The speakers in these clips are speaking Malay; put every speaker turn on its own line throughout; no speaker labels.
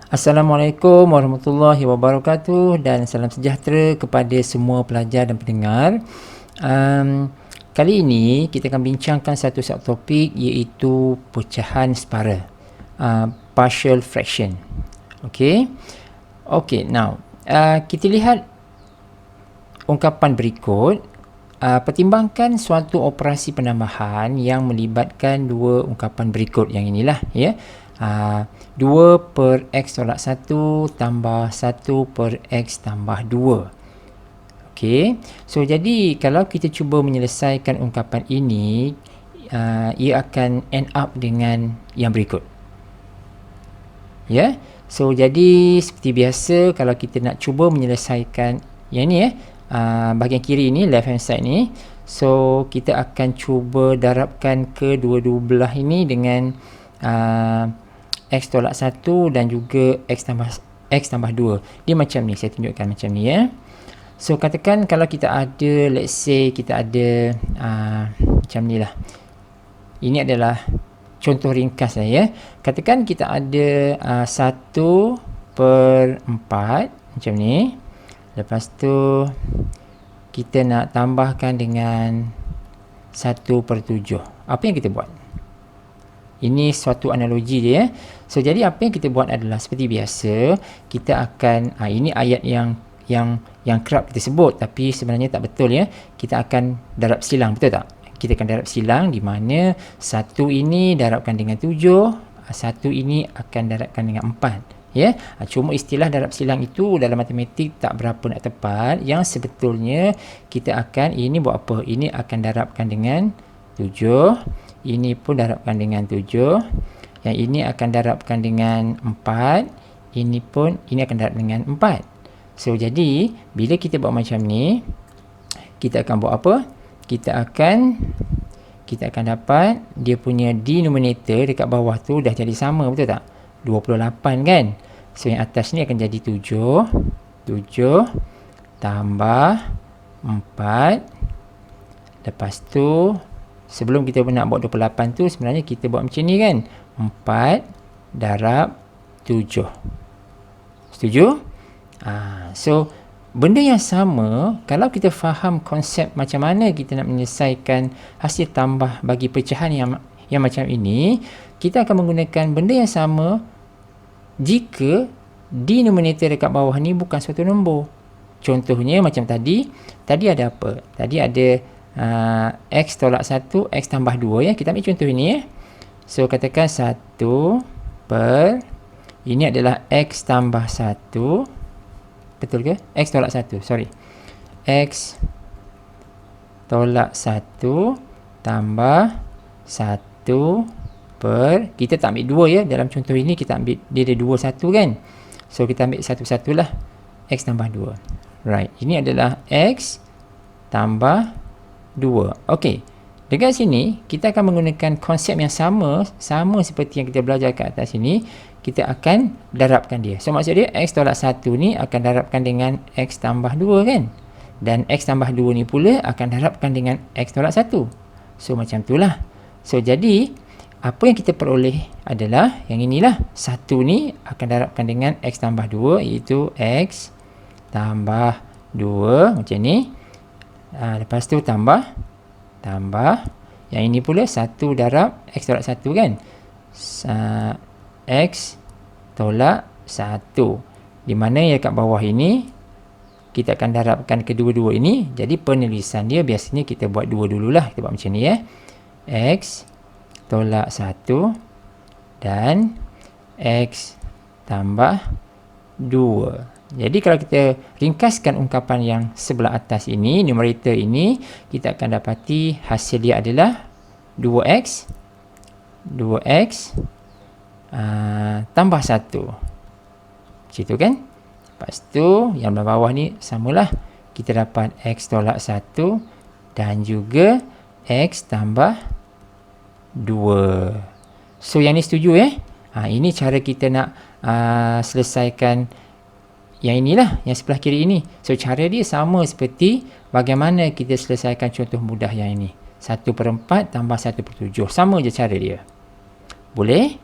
Assalamualaikum warahmatullahi wabarakatuh dan salam sejahtera kepada semua pelajar dan pendengar. Kali ini kita akan bincangkan satu subtopik iaitu pecahan separa, partial fraction. Okay, now kita lihat ungkapan berikut. Pertimbangkan suatu operasi penambahan yang melibatkan dua ungkapan berikut yang inilah, ya. 2 per X tolak 1 tambah 1 per X tambah 2. Okey, so jadi kalau kita cuba menyelesaikan ungkapan ini, ia akan end up dengan yang berikut. Ya, so jadi seperti biasa kalau kita nak cuba menyelesaikan yang ni, bahagian kiri ni, left hand side ni, so kita akan cuba darabkan kedua-dua belah ini dengan X tolak 1 dan juga X tambah 2. Dia macam ni, saya tunjukkan macam ni, ya. So katakan kalau kita ada, let's say kita ada macam ni lah. Ini adalah contoh ringkas lah, ya. Katakan kita ada 1 per 4 macam ni. Lepas tu kita nak tambahkan dengan 1 per 7. Apa yang kita buat? Ini suatu analogi dia, ya. So jadi apa yang kita buat adalah seperti biasa, kita akan ini ayat yang kerap kita sebut tapi sebenarnya tak betul, ya. Kita akan darab silang, betul tak? Kita akan darab silang di mana 1 ini darabkan dengan 7, 1 ini akan darabkan dengan 4, ya. Cuma istilah darab silang itu dalam matematik tak berapa nak tepat. Yang sebetulnya kita akan, ini buat apa? Ini akan darabkan dengan 7. Ini pun darabkan dengan 7. Yang ini akan darabkan dengan 4. Ini akan darab dengan 4. So jadi bila kita buat macam ni, kita akan buat apa? Kita akan dapat dia punya denominator dekat bawah tu dah jadi sama, betul tak? 28 kan? So yang atas ni akan jadi 7 tambah 4. Lepas tu sebelum kita nak buat 28 tu, sebenarnya kita buat macam ni kan, 4 darab 7. Setuju? So benda yang sama, kalau kita faham konsep macam mana kita nak menyelesaikan hasil tambah bagi pecahan yang macam ini, kita akan menggunakan benda yang sama jika denominator dekat bawah ni bukan suatu nombor. Contohnya macam tadi ada apa? Tadi ada X tolak 1, X tambah 2, ya. Kita ambil contoh ini, ya. So katakan 1 per, ini adalah X tambah 1, betul ke? X tolak 1, sorry. X tolak 1 tambah 1 per, kita tak ambil 2, ya. Dalam contoh ini kita ambil, dia ada 2, 1 kan. So kita ambil satu-satu lah, X tambah 2. Right, ini adalah X tambah 2. Okey, dekat sini kita akan menggunakan konsep yang sama seperti yang kita belajar kat atas ini. Kita akan darabkan dia. So maksud dia X tolak 1 ni akan darabkan dengan X tambah 2 kan, dan X tambah 2 ni pula akan darabkan dengan X tolak 1. So macam itulah. So jadi apa yang kita peroleh adalah yang inilah. 1 ni akan darabkan dengan X tambah 2, iaitu X tambah 2 macam ni. Lepas tu tambah yang ini pula 1 darab X tolak 1 kan, X tolak 1, di mana yang kat bawah ini kita akan darabkan kedua-dua ini. Jadi penulisan dia biasanya kita buat 2 dululah. Kita buat macam ni, ya. X tolak 1 dan X tambah 2. Jadi kalau kita ringkaskan ungkapan yang sebelah atas ini, numerator ini, kita akan dapati hasil dia adalah 2x tambah 1. Macam tu kan? Lepas tu yang bawah ni samalah. Kita dapat x tolak 1 dan juga x tambah 2. So yang ni setuju, ya? Ini cara kita nak selesaikan yang inilah, yang sebelah kiri ini. So cara dia sama seperti bagaimana kita selesaikan contoh mudah yang ini. 1 per 4 tambah 1 per 7. Sama je cara dia. Boleh?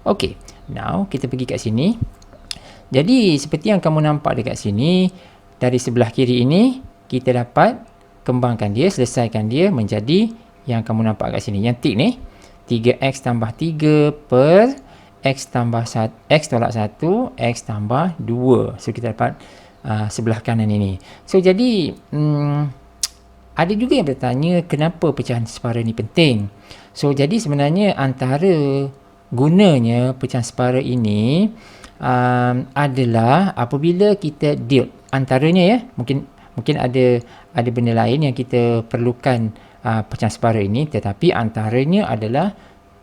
Okey. Now, kita pergi kat sini. Jadi, seperti yang kamu nampak dekat sini, dari sebelah kiri ini, kita dapat kembangkan dia, selesaikan dia menjadi yang kamu nampak kat sini. Yang tik ni, 3x tambah 3 per x tambah 1, x tolak 1, x tambah 2. So, kita dapat sebelah kanan ini. So, jadi, ada juga yang bertanya, kenapa pecahan separa ni penting? So, jadi sebenarnya antara gunanya pecahan separa ini, adalah apabila kita deal antaranya ya, mungkin ada benda lain yang kita perlukan pecahan separa ini, tetapi antaranya adalah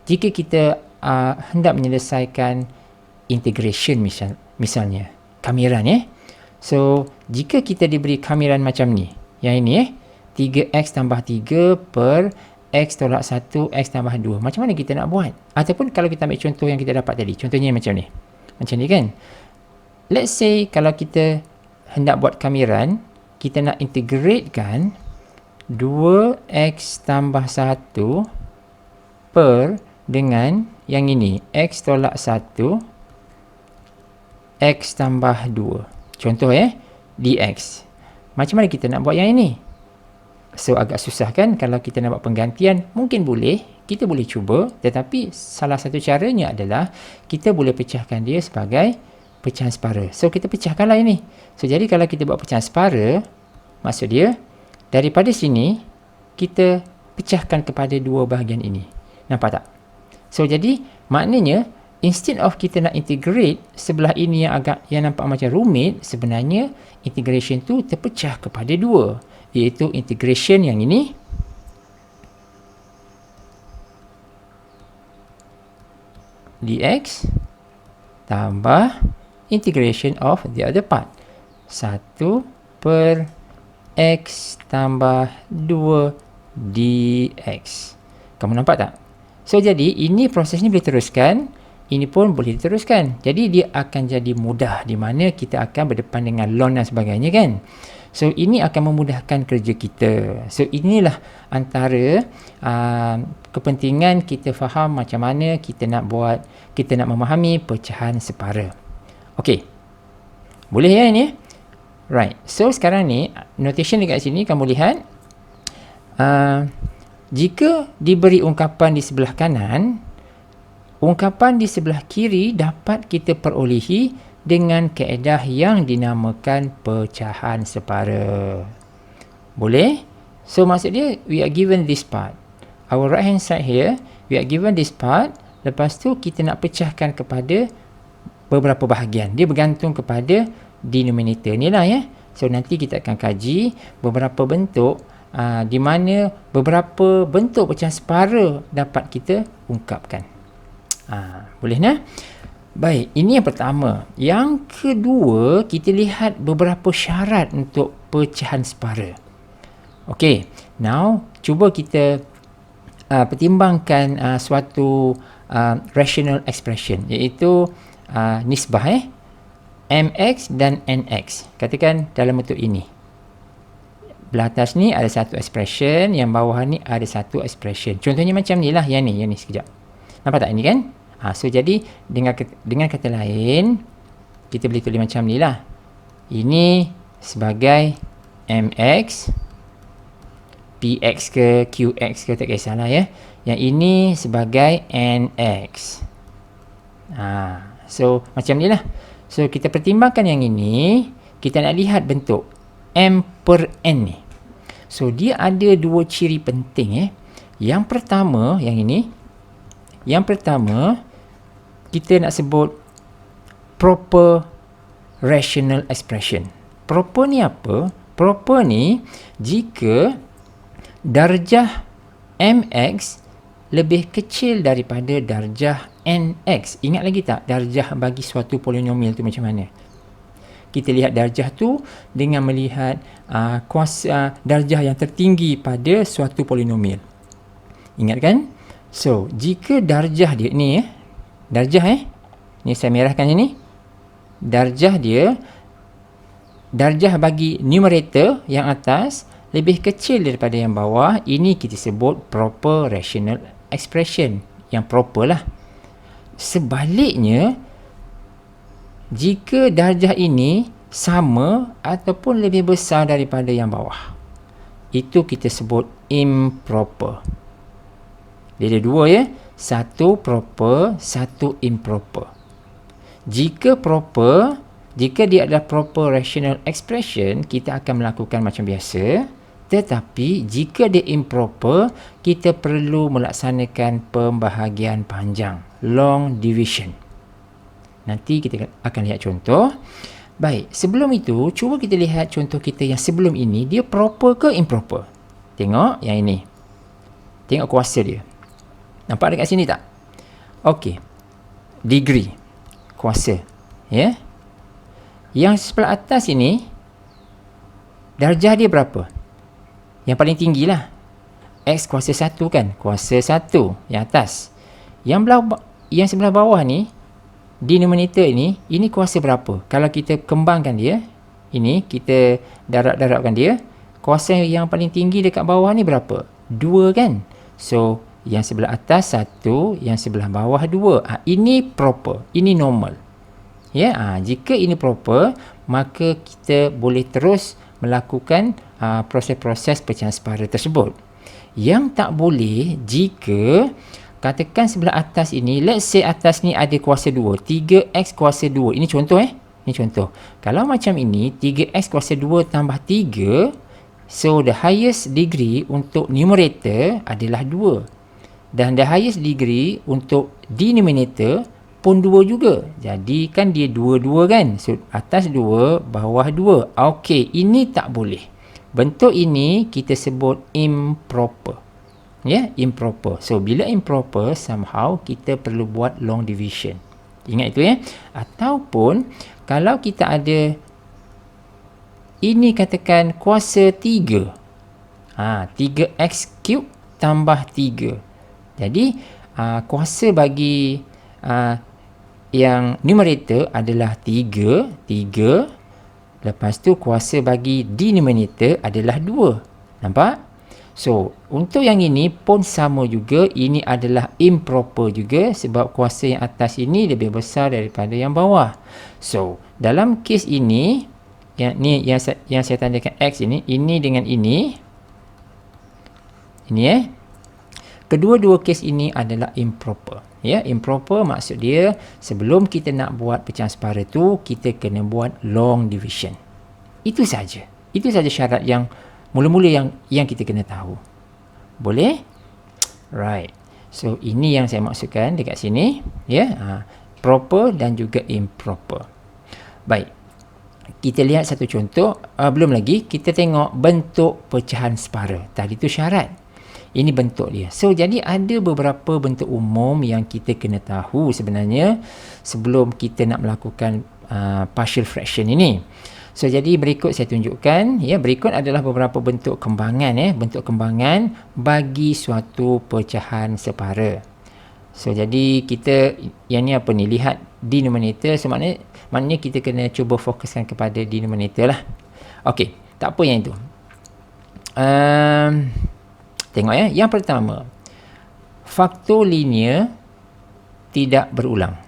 jika kita hendak menyelesaikan integration misalnya kamiran ya. So jika kita diberi kamiran macam ni, yang ini 3x tambah 3 per x tolak 1, x tambah 2, macam mana kita nak buat? Ataupun kalau kita ambil contoh yang kita dapat tadi, contohnya macam ni kan. Let's say kalau kita hendak buat kamiran, kita nak integratekan 2x tambah 1 per dengan yang ini, x tolak 1, x tambah 2. Contoh dx. Macam mana kita nak buat yang ini? So agak susah kan kalau kita nak buat penggantian? Mungkin boleh, kita boleh cuba, tetapi salah satu caranya adalah kita boleh pecahkan dia sebagai pecahan separa. So kita pecahkanlah ini. So jadi kalau kita buat pecahan separa, maksud dia daripada sini kita pecahkan kepada dua bahagian ini. Nampak tak? So jadi maknanya instead of kita nak integrate sebelah ini yang nampak macam rumit, sebenarnya integration tu terpecah kepada dua, iaitu integration yang ini dx tambah integration of the other part 1 per x tambah 2 dx. Kamu nampak tak? So jadi ini proses ni boleh teruskan, ini pun boleh diteruskan. Jadi dia akan jadi mudah di mana kita akan berdepan dengan ln dan sebagainya kan. So ini akan memudahkan kerja kita. So inilah antara kepentingan kita faham macam mana kita nak buat, kita nak memahami pecahan separa. Okey. Boleh ya ini? Right. So sekarang ni notation dekat sini kamu lihat, jika diberi ungkapan di sebelah kanan, ungkapan di sebelah kiri dapat kita perolehi dengan kaedah yang dinamakan pecahan separa. Boleh? So maksud dia, we are given this part. Our right hand side here, we are given this part. Lepas tu kita nak pecahkan kepada beberapa bahagian. Dia bergantung kepada denominator ni lah ya. So nanti kita akan kaji beberapa bentuk di mana beberapa bentuk pecahan separa dapat kita ungkapkan. Boleh nah? Baik, ini yang pertama. Yang kedua, kita lihat beberapa syarat untuk pecahan separa. Okey, now cuba kita pertimbangkan suatu rational expression, iaitu nisbah mx dan nx. Katakan dalam bentuk ini. Belah atas ni ada satu expression, yang bawah ni ada satu expression. Contohnya macam ni lah, yang ni sekejap. Nampak tak ini kan? So jadi dengan kata lain, kita boleh tulis macam ni lah. Ini sebagai mx, px ke qx ke tak kisahlah ya. Yang ini sebagai nx. So macam ni lah. So kita pertimbangkan yang ini, kita nak lihat bentuk m per n ni. So dia ada dua ciri penting Yang pertama, yang ini. Yang pertama, kita nak sebut proper rational expression. Proper ni apa? Proper ni jika darjah mx lebih kecil daripada darjah nx. Ingat lagi tak darjah bagi suatu polinomial tu macam mana? Kita lihat darjah tu dengan melihat kuasa darjah yang tertinggi pada suatu polinomial. Ingat kan? So, jika darjah dia ni darjah ni saya merahkan ini. Darjah dia, darjah bagi numerator yang atas lebih kecil daripada yang bawah, ini kita sebut proper rational expression. Yang proper lah. Sebaliknya, jika darjah ini sama ataupun lebih besar daripada yang bawah, itu kita sebut improper. Dia ada dua ya, satu proper, satu improper. Jika proper, jika dia adalah proper rational expression, kita akan melakukan macam biasa. Tetapi jika dia improper, kita perlu melaksanakan pembahagian panjang, long division. Nanti kita akan lihat contoh. Baik, sebelum itu, cuba kita lihat contoh kita yang sebelum ini, dia proper ke improper? Tengok yang ini. Tengok kuasa dia. Nampak dekat sini tak? Okey. Degree. Kuasa. Ya. Yang sebelah atas ini, darjah dia berapa? Yang paling tinggi lah. X kuasa 1 kan? Kuasa 1 yang atas. Yang sebelah bawah ni, denominator ini kuasa berapa? Kalau kita kembangkan dia, ini kita darab-darabkan dia, kuasa yang paling tinggi dekat bawah ni berapa? 2 kan? So, yang sebelah atas 1, yang sebelah bawah 2. Ini proper, ini normal. Ya, jika ini proper, maka kita boleh terus melakukan proses-proses pecahan separa tersebut. Yang tak boleh jika katakan sebelah atas ini, let's say atas ni ada kuasa 2, 3x kuasa 2. Ini contoh Ini contoh. Kalau macam ini, 3x kuasa 2 tambah 3, so the highest degree untuk numerator adalah 2. Dan the highest degree untuk denominator pun 2 juga. Jadi kan dia 2-2 kan? So atas 2, bawah 2. Okey, ini tak boleh. Bentuk ini kita sebut improper. Ya, improper. So bila improper, somehow kita perlu buat long division. Ingat itu ya. Ataupun kalau kita ada ini katakan kuasa 3. 3x cube tambah 3. Jadi kuasa bagi yang numerator adalah 3. Lepas tu kuasa bagi denominator adalah 2. Nampak? So, untuk yang ini pun sama juga. Ini adalah improper juga sebab kuasa yang atas ini lebih besar daripada yang bawah. So, dalam kes ini, yang saya tandakan X ini dengan ini. Ini kedua-dua kes ini adalah improper. Ya, improper maksud dia sebelum kita nak buat pecahan separa tu, kita kena buat long division. Itu saja. Itu saja syarat yang mula-mula yang kita kena tahu. Boleh? Right. So ini yang saya maksudkan dekat sini, ya. Proper dan juga improper. Baik. Kita lihat satu contoh, belum lagi kita tengok bentuk pecahan separa. Tadi tu syarat. Ini bentuk dia. So, jadi ada beberapa bentuk umum yang kita kena tahu sebenarnya sebelum kita nak melakukan partial fraction ini. So, jadi berikut saya tunjukkan. Ya, berikut adalah beberapa bentuk kembangan. Bentuk kembangan bagi suatu pecahan separa. So, jadi kita, yang ni apa ni? Lihat denominator. So, maknanya kita kena cuba fokuskan kepada denominator lah. Okey, tak apa yang itu. Tengok ya, yang pertama, faktor linear tidak berulang.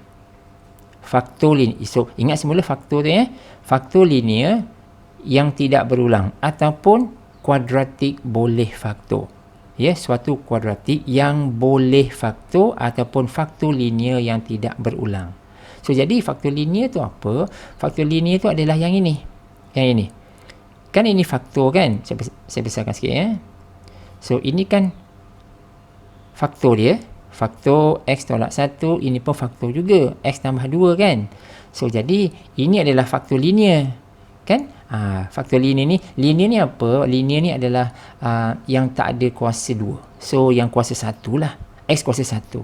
Faktor linear, so ingat semula faktor tu ya, faktor linear yang tidak berulang ataupun kuadratik boleh faktor. Ya, suatu kuadratik yang boleh faktor ataupun faktor linear yang tidak berulang. So jadi faktor linear tu apa? Faktor linear tu adalah yang ini. Yang ini. Kan ini faktor kan? Saya besarkan sikit ya. So, ini kan faktor dia. Faktor X tolak 1, ini pun faktor juga. X tambah 2 kan. So, jadi ini adalah faktor linear. Kan? Faktor linear ni apa? Linear ni adalah yang tak ada kuasa 2. So, yang kuasa 1 lah. X kuasa 1.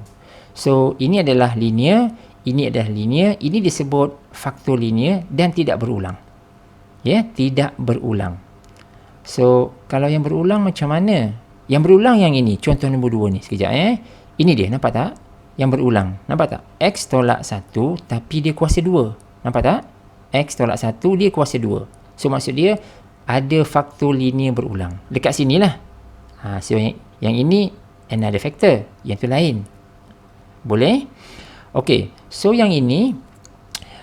So, ini adalah linear. Ini adalah linear. Ini disebut faktor linear dan tidak berulang. Ya, tidak berulang. So, kalau yang berulang macam mana? Yang berulang yang ini, contoh nombor 2 ni. Sekejap Ini dia, nampak tak? Yang berulang, nampak tak? X tolak 1, tapi dia kuasa 2. Nampak tak? X tolak 1, dia kuasa 2. So, maksud dia, ada faktor linear berulang. Dekat sini lah. So, yang ini, another factor. Yang tu lain. Boleh? Okey, so yang ini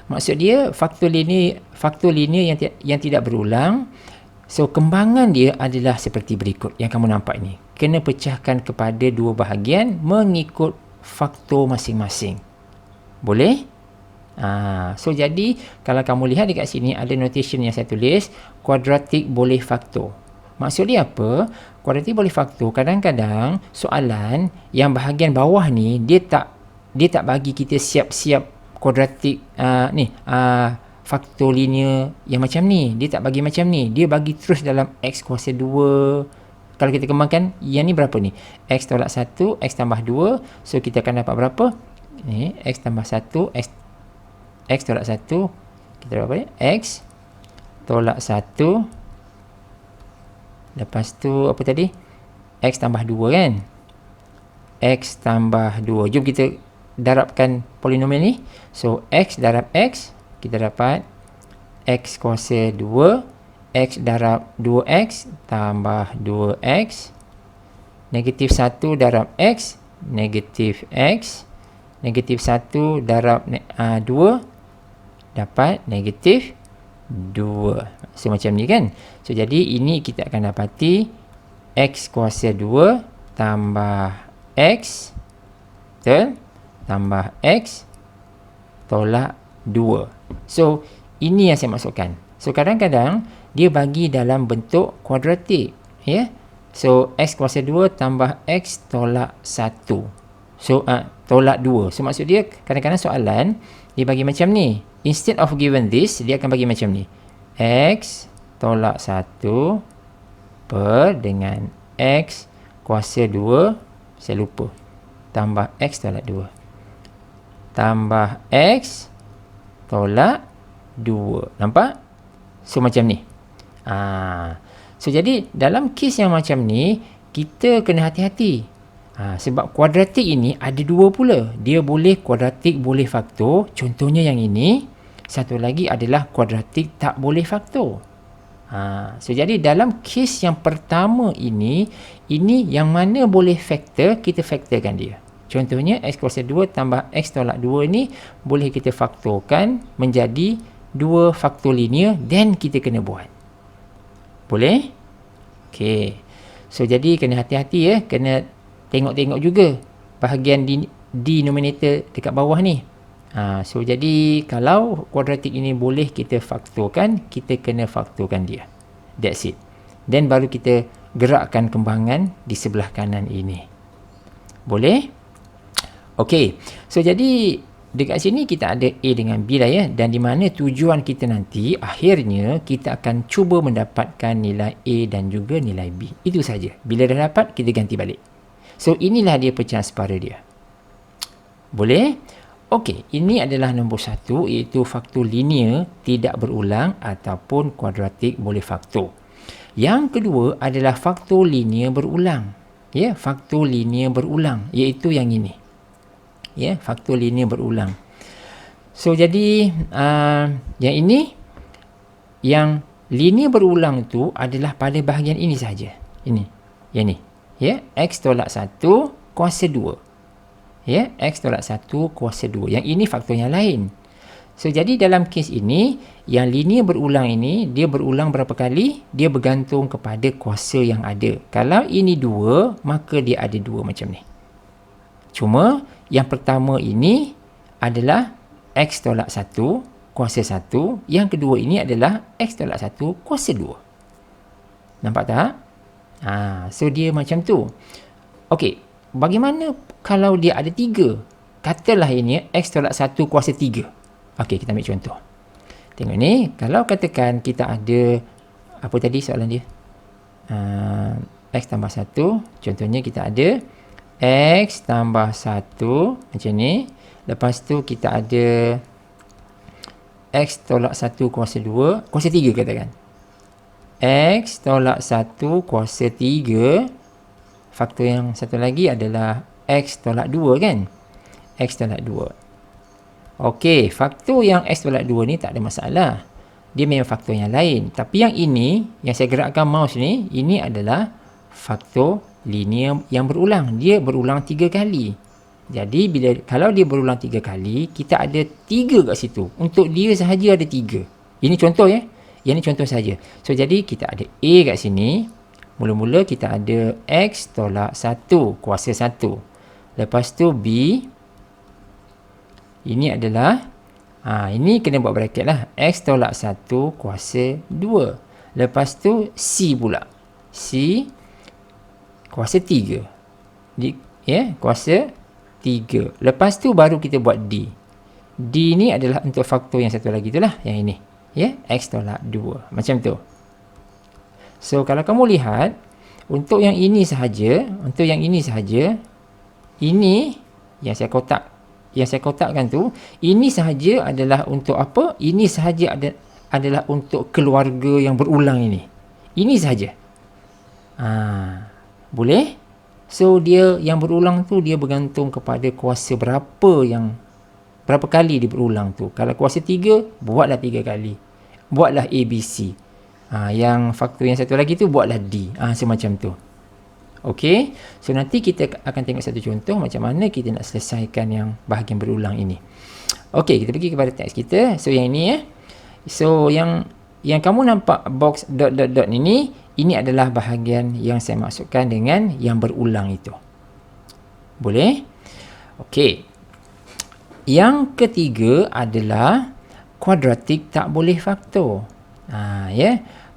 maksud dia faktor linear yang tidak berulang. So kembangan dia adalah seperti berikut yang kamu nampak ni. Kena pecahkan kepada dua bahagian mengikut faktor masing-masing. Boleh? So jadi kalau kamu lihat dekat sini ada notation yang saya tulis, kuadratik boleh faktor. Maksud dia apa? Kuadratik boleh faktor. Kadang-kadang soalan yang bahagian bawah ni dia tak bagi kita siap-siap kuadratik faktor linear yang macam ni. Dia tak bagi macam ni. Dia bagi terus dalam x kuasa 2. Kalau kita kembangkan, yang ni berapa ni? X tolak 1, X tambah 2. So, kita akan dapat berapa? Ni, X tambah 1, X tolak 1. Kita dapat apa ni? X tolak 1. Lepas tu, apa tadi? X tambah 2 kan? X tambah 2. Jom kita darabkan polinomial ni. So, X darab X. Kita dapat X kuasa 2, X darab 2X tambah 2X. Negatif 1 darab X, negatif X. Negatif 1 darab 2, dapat negatif 2. So, macam ni kan. So, jadi ini kita akan dapati X kuasa 2 tambah X, betul? Tambah X tolak 2. So, ini yang saya maksudkan. So, kadang-kadang dia bagi dalam bentuk kuadratik. Ya? So, X kuasa 2 tambah X tolak 1. So, tolak 2. So, maksud dia kadang-kadang soalan dia bagi macam ni. Instead of given this, dia akan bagi macam ni. X tolak 1 per dengan X kuasa 2, saya lupa, tambah X tolak 2. Tambah X tolak 2. Nampak? So, macam ni. So, jadi dalam kes yang macam ni, kita kena hati-hati. Sebab kuadratik ini ada dua pula. Dia boleh kuadratik, boleh faktor. Contohnya yang ini. Satu lagi adalah kuadratik tak boleh faktor. So, jadi dalam kes yang pertama ini yang mana boleh faktor, kita faktorkan dia. Contohnya, X kuasa 2 tambah X tolak 2 ni boleh kita faktorkan menjadi dua faktor linear dan kita kena buat. Boleh? Okey. So, jadi kena hati-hati ya. Kena tengok-tengok juga bahagian denominator dekat bawah ni. So, jadi kalau kuadratik ini boleh kita faktorkan, kita kena faktorkan dia. That's it. Then baru kita gerakkan kembangan di sebelah kanan ini. Boleh? Okey, so jadi dekat sini kita ada A dengan B lah ya. Dan di mana tujuan kita nanti, akhirnya kita akan cuba mendapatkan nilai A dan juga nilai B. Itu saja. Bila dah dapat, kita ganti balik. So, inilah dia pecahan separa dia. Boleh? Okey, ini adalah nombor 1, iaitu faktor linear tidak berulang ataupun kuadratik boleh faktor. Yang kedua adalah faktor linear berulang. Ya, faktor linear berulang, iaitu yang ini. Ya, faktor linear berulang. So, jadi yang ini, yang linear berulang tu adalah pada bahagian ini saja. Ini, yang ni. Ya, X tolak 1 kuasa 2. Ya, X tolak 1 kuasa 2. Yang ini faktor yang lain. So, jadi dalam kes ini, yang linear berulang ini, dia berulang berapa kali? Dia bergantung kepada kuasa yang ada. Kalau ini 2, maka dia ada 2 macam ni. Cuma, yang pertama ini adalah X tolak 1 kuasa 1. Yang kedua ini adalah X tolak 1 kuasa 2. Nampak tak? So, dia macam tu. Okey, bagaimana kalau dia ada 3? Katalah ini X tolak 1 kuasa 3. Okey, kita ambil contoh. Tengok ni, kalau katakan kita ada, apa tadi soalan dia? X tambah 1, contohnya kita ada X tambah 1, macam ni. Lepas tu kita ada X tolak 1 kuasa 2, kuasa 3 katakan. X tolak 1 kuasa 3. Faktor yang satu lagi adalah X tolak 2 kan? X tolak 2. Okey, faktor yang X tolak 2 ni tak ada masalah. Dia memang faktor yang lain. Tapi yang ini, yang saya gerakkan mouse ni, ini adalah faktor linear yang berulang. Dia berulang 3 kali. Jadi kalau dia berulang 3 kali, kita ada 3 kat situ. Untuk dia sahaja ada 3. Ini contoh ya. Yang ni contoh saja. So jadi kita ada A kat sini. Mula-mula kita ada X tolak 1 kuasa 1. Lepas tu B. Ini adalah ini kena buat bracket lah. X tolak 1 kuasa 2. Lepas tu C pula. C kuasa 3. Kuasa 3. Lepas tu baru kita buat D. D ni adalah untuk faktor yang satu lagi tu lah. Yang ini. X tolak 2. Macam tu. So, kalau kamu lihat, untuk yang ini sahaja, ini yang saya kotakkan tu, ini sahaja adalah untuk apa? Ini sahaja adalah untuk keluarga yang berulang ini. Ini sahaja. Boleh? So, dia yang berulang tu, dia bergantung kepada kuasa berapa kali dia berulang tu. Kalau kuasa 3, buatlah 3 kali. Buatlah A, B, C. Yang faktor yang satu lagi tu, buatlah D. Semacam tu. Okey. So, nanti kita akan tengok satu contoh macam mana kita nak selesaikan yang bahagian berulang ini. Okey, kita pergi kepada teks kita. So, yang ini So, yang kamu nampak box dot ini adalah bahagian yang saya maksudkan dengan yang berulang itu. Boleh? Okey. Yang ketiga adalah kuadratik tak boleh faktor.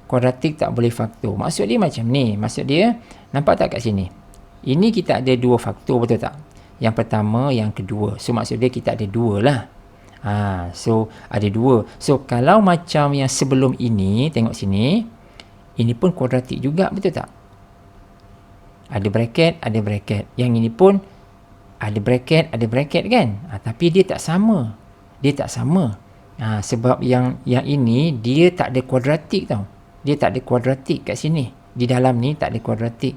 Kuadratik tak boleh faktor. Maksud dia macam ni. Maksud dia, nampak tak kat sini? Ini kita ada 2 faktor, betul tak? Yang pertama, yang kedua. So, maksud dia kita ada 2 lah. So, ada 2. So, kalau macam yang sebelum ini, tengok sini. Ini pun kuadratik juga, betul tak? Ada bracket, ada bracket. Yang ini pun ada bracket kan? Tapi dia tak sama. Sebab yang ini, dia tak ada kuadratik tau. Dia tak ada kuadratik kat sini. Di dalam ni tak ada kuadratik.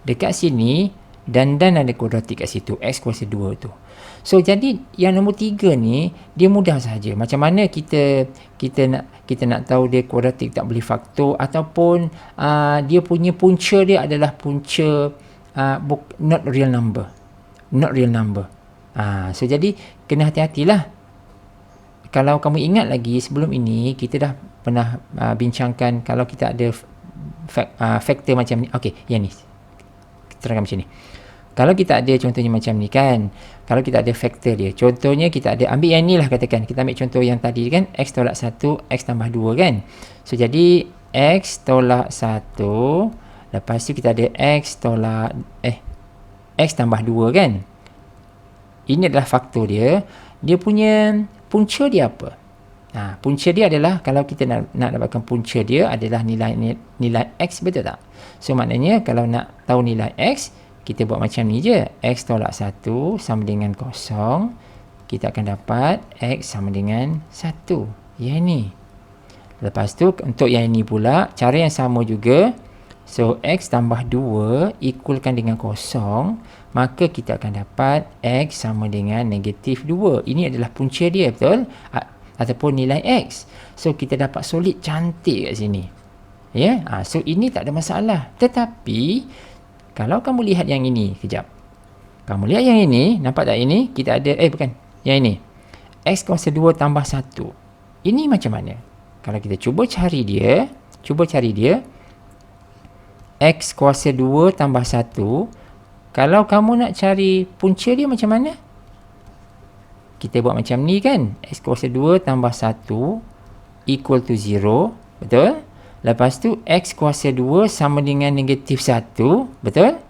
Dekat sini, dan ada kuadratik kat situ. X kuasa 2 tu. So, jadi yang nombor 3 ni, dia mudah saja. Macam mana kita nak tahu dia kuadratik tak boleh faktor, ataupun dia punya punca dia adalah punca not real number. So, jadi kena hati-hatilah. Kalau kamu ingat lagi, sebelum ini kita dah pernah bincangkan kalau kita ada faktor macam ni. Okey, yang ni. Terangkan macam ni. Kalau kita ada contohnya macam ni kan, kalau kita ada faktor dia, contohnya kita ada, ambil yang ni lah katakan, kita ambil contoh yang tadi kan, X tolak 1, X tambah 2 kan. So, jadi X tolak 1, lepas tu kita ada X tambah 2 kan. Ini adalah faktor dia. Dia punya punca dia apa? Punca dia adalah, kalau kita nak dapatkan punca dia adalah nilai X, betul tak? So, maknanya kalau nak tahu nilai X, kita buat macam ni je. X tolak 1 sama dengan 0. Kita akan dapat X sama dengan 1. Yang ni. Lepas tu, untuk yang ini pula, cara yang sama juga. So, X tambah 2 equalkan dengan 0. Maka kita akan dapat X sama dengan negatif 2. Ini adalah punca dia, betul? Ataupun nilai X. So, kita dapat solid cantik kat sini. So, ini tak ada masalah. Tetapi, kalau kamu lihat yang ini, kejap. Kamu lihat yang ini, nampak tak ini? Kita ada, bukan. Yang ini. X kuasa 2 tambah 1. Ini macam mana? Kalau kita cuba cari dia. X kuasa 2 tambah 1. Kalau kamu nak cari punca dia macam mana? Kita buat macam ni kan? X kuasa 2 tambah 1 equal to 0. Betul? Lepas tu, X kuasa 2 sama dengan negatif 1. Betul?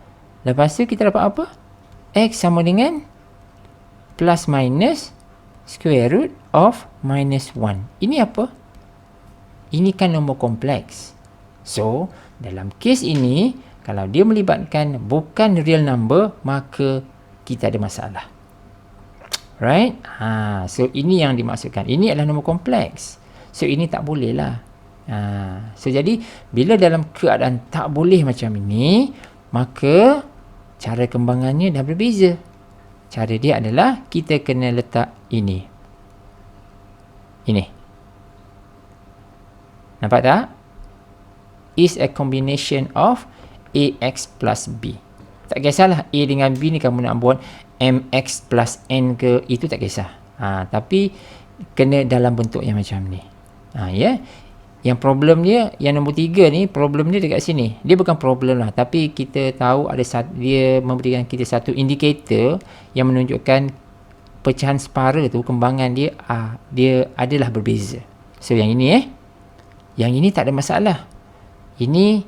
Lepas tu, kita dapat apa? X sama dengan plus minus square root of minus 1. Ini apa? Ini kan nombor kompleks. So, dalam kes ini, kalau dia melibatkan bukan real number, maka kita ada masalah. Right? So, ini yang dimaksudkan. Ini adalah nombor kompleks. So, ini tak boleh lah. So, jadi bila dalam keadaan tak boleh macam ini, maka cara kembangannya dah berbeza. Cara dia adalah kita kena letak ini. Nampak tak? Is a combination of AX plus B. Tak kisahlah A dengan B ni kamu nak buat MX plus N ke, itu tak kisah. Tapi kena dalam bentuk yang macam ni. Ya. Yang problem dia, yang nombor 3 ni, problem dia dekat sini. Dia bukan problem lah, tapi kita tahu dia memberikan kita satu indikator yang menunjukkan pecahan separa tu, kembangan dia, dia adalah berbeza. So yang ini yang ini tak ada masalah. Ini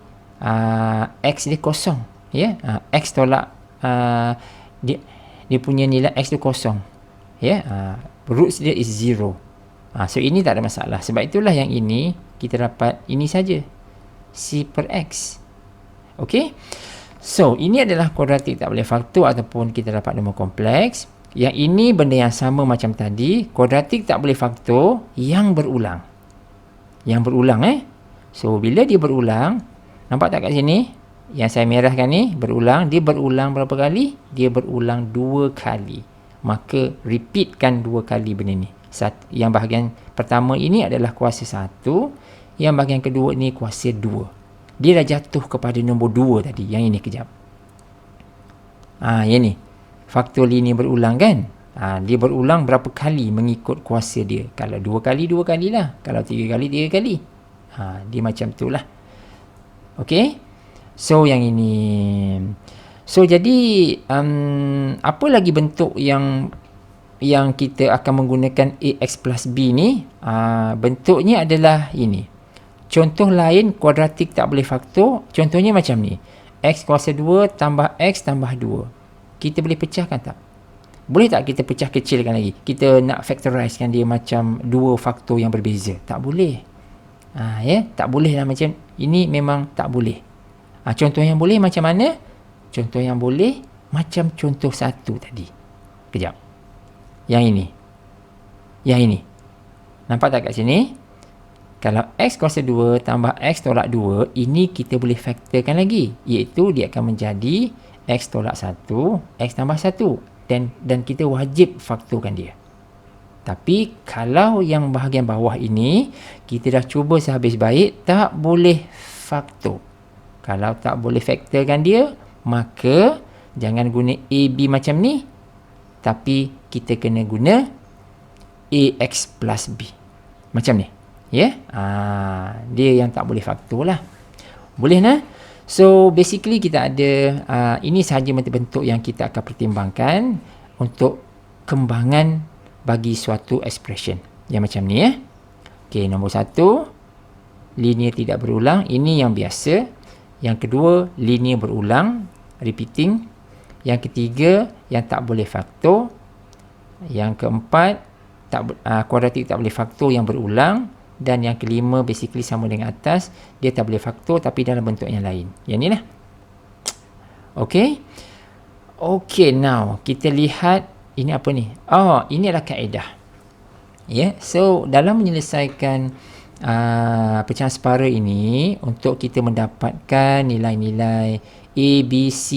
X dia kosong. Ya, X tolak dia punya nilai X tu kosong. Ya, roots dia is 0. So ini tak ada masalah. Sebab itulah yang ini kita dapat ini saja, C per X. Okey. So ini adalah kuadratik tak boleh faktor ataupun kita dapat nombor kompleks. Yang ini benda yang sama macam tadi, kuadratik tak boleh faktor yang berulang. Yang berulang So bila dia berulang, nampak tak kat sini? Yang saya merahkan ni berulang. Dia berulang berapa kali? Dia berulang 2 kali. Maka repeatkan 2 kali benda ni. Yang bahagian pertama ini adalah kuasa 1. Yang bahagian kedua ni kuasa 2. Dia dah jatuh kepada nombor 2 tadi. Yang ini kejap. Yang ni. Faktor linear berulang kan? Dia berulang berapa kali mengikut kuasa dia. Kalau 2 kali, 2 kali lah. Kalau 3 kali, 3 kali. Dia macam tu lah. Okey. So yang ini. So jadi apa lagi bentuk yang kita akan menggunakan AX plus B ni? Bentuknya adalah ini. Contoh lain kuadratik tak boleh faktor, contohnya macam ni. X kuasa 2 tambah X tambah 2. Kita boleh pecahkan tak? Boleh tak kita pecah kecilkan lagi? Kita nak factorizekan dia macam 2 faktor yang berbeza. Tak boleh. Tak boleh lah macam ini, memang tak boleh. Contoh yang boleh macam mana? Contoh yang boleh macam contoh 1 tadi. Kejap. Yang ini. Yang ini. Nampak tak kat sini? Kalau X kuasa 2 tambah X tolak 2, ini kita boleh faktorkan lagi. Iaitu dia akan menjadi X tolak 1, X tambah 1. Dan kita wajib faktorkan dia. Tapi kalau yang bahagian bawah ini, kita dah cuba sehabis baik, tak boleh faktor. Kalau tak boleh faktorkan dia, maka jangan guna AB macam ni. Tapi kita kena guna AX plus B. Macam ni. Ya? Dia yang tak boleh faktor lah. Boleh nah? So basically kita ada, ini sahaja bentuk yang kita akan pertimbangkan untuk kembangan bagi suatu expression. Yang macam ni Okey, nombor 1, linear tidak berulang. Ini yang biasa. Yang kedua, linear berulang, repeating. Yang ketiga, yang tak boleh faktor. Yang keempat, kuadratik tak boleh faktor yang berulang. Dan yang kelima, basically sama dengan atas. Dia tak boleh faktor tapi dalam bentuk yang lain. Yang ni lah. Okay. Okay, now kita lihat ini apa ni. Ini adalah kaedah. So dalam menyelesaikan pecahan separa ini, untuk kita mendapatkan nilai-nilai A, B, C,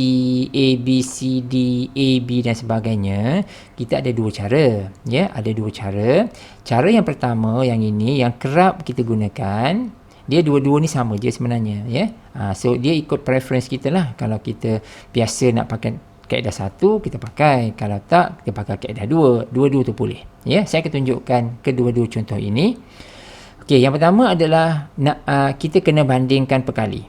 A, B, C, D, A, B dan sebagainya, kita ada 2 cara. Ada 2 cara. Cara yang pertama, yang ini, yang kerap kita gunakan, dia dua-dua ni sama je sebenarnya. So dia ikut preference kita lah. Kalau kita biasa nak pakai kaedah 1, kita pakai. Kalau tak, kita pakai kaedah 2. Dua-dua tu boleh. Saya akan tunjukkan kedua-dua contoh ini. Okey, yang pertama adalah kita kena bandingkan perkali.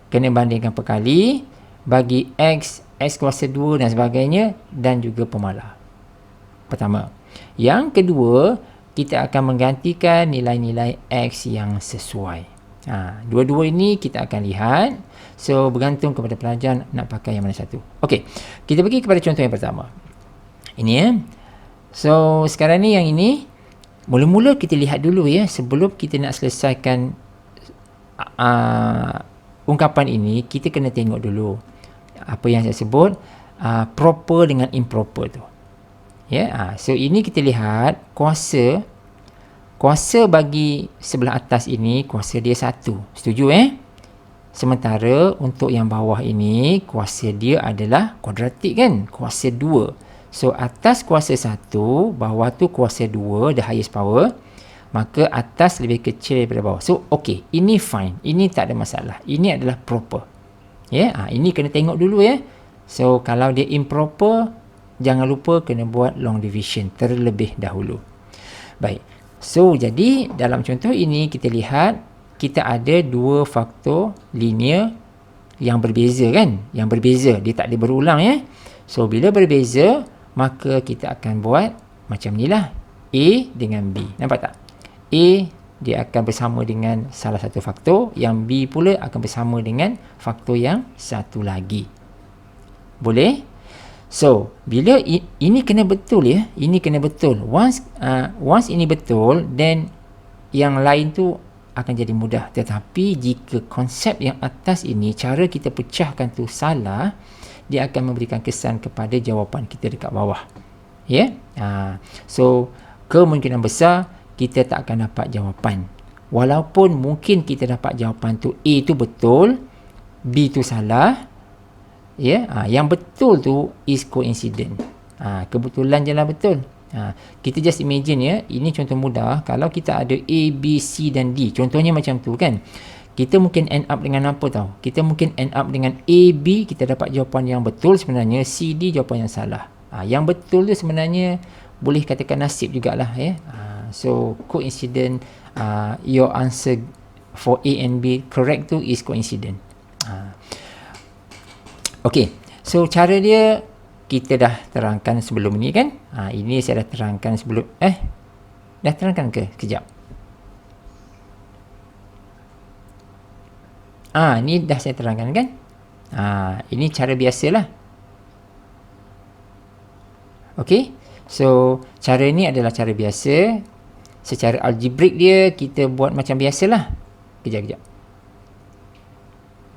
Kena bandingkan perkali bagi X, X kuasa 2 dan sebagainya, dan juga pemalar. Pertama. Yang kedua, kita akan menggantikan nilai-nilai X yang sesuai. Dua-dua ini kita akan lihat. So, bergantung kepada pelajar nak pakai yang mana satu. Okey, kita pergi kepada contoh yang pertama. Ini So, sekarang ni yang ini, mula-mula kita lihat dulu sebelum kita nak selesaikan ungkapan ini, kita kena tengok dulu apa yang saya sebut proper dengan improper tu. So ini kita lihat kuasa bagi sebelah atas ini, kuasa dia 1. Setuju Sementara untuk yang bawah ini, kuasa dia adalah kuadratik kan, kuasa 2. So atas kuasa 1, bawah tu kuasa 2, the highest power. Maka atas lebih kecil daripada bawah. So, okey. Ini fine. Ini tak ada masalah. Ini adalah proper. Ini kena tengok dulu ya. So kalau dia improper, jangan lupa kena buat long division terlebih dahulu. Baik. So jadi dalam contoh ini kita lihat kita ada dua faktor linear yang berbeza kan? Yang berbeza, dia tak ada berulang ya. So bila berbeza, maka kita akan buat macam ni lah. A dengan B. Nampak tak? A dia akan bersama dengan salah satu faktor, yang B pula akan bersama dengan faktor yang satu lagi. Boleh? So, bila ini kena betul ya, ini kena betul. Once ini betul, then yang lain tu akan jadi mudah. Tetapi jika konsep yang atas ini, cara kita pecahkan tu salah, dia akan memberikan kesan kepada jawapan kita dekat bawah. So, kemungkinan besar kita tak akan dapat jawapan. Walaupun mungkin kita dapat jawapan tu A tu betul, B tu salah. Yang betul tu is coincident. Kebetulan je lah betul. Kita just imagine ya, ini contoh mudah. Kalau kita ada A, B, C dan D, contohnya macam tu kan, kita mungkin end up dengan apa tau? Kita mungkin end up dengan A, B, kita dapat jawapan yang betul sebenarnya, C, D jawapan yang salah. Yang betul tu sebenarnya boleh katakan nasib jugalah ya. So coincident, your answer for A and B correct tu is coincident. Okay, so cara dia kita dah terangkan sebelum ni kan. Ini saya dah terangkan sebelum dah terangkan ke? Kejap. Ni dah saya terangkan kan. Ini cara biasalah. Okay, so cara ni adalah cara biasa. Secara algebrik dia kita buat macam biasalah. Kejap.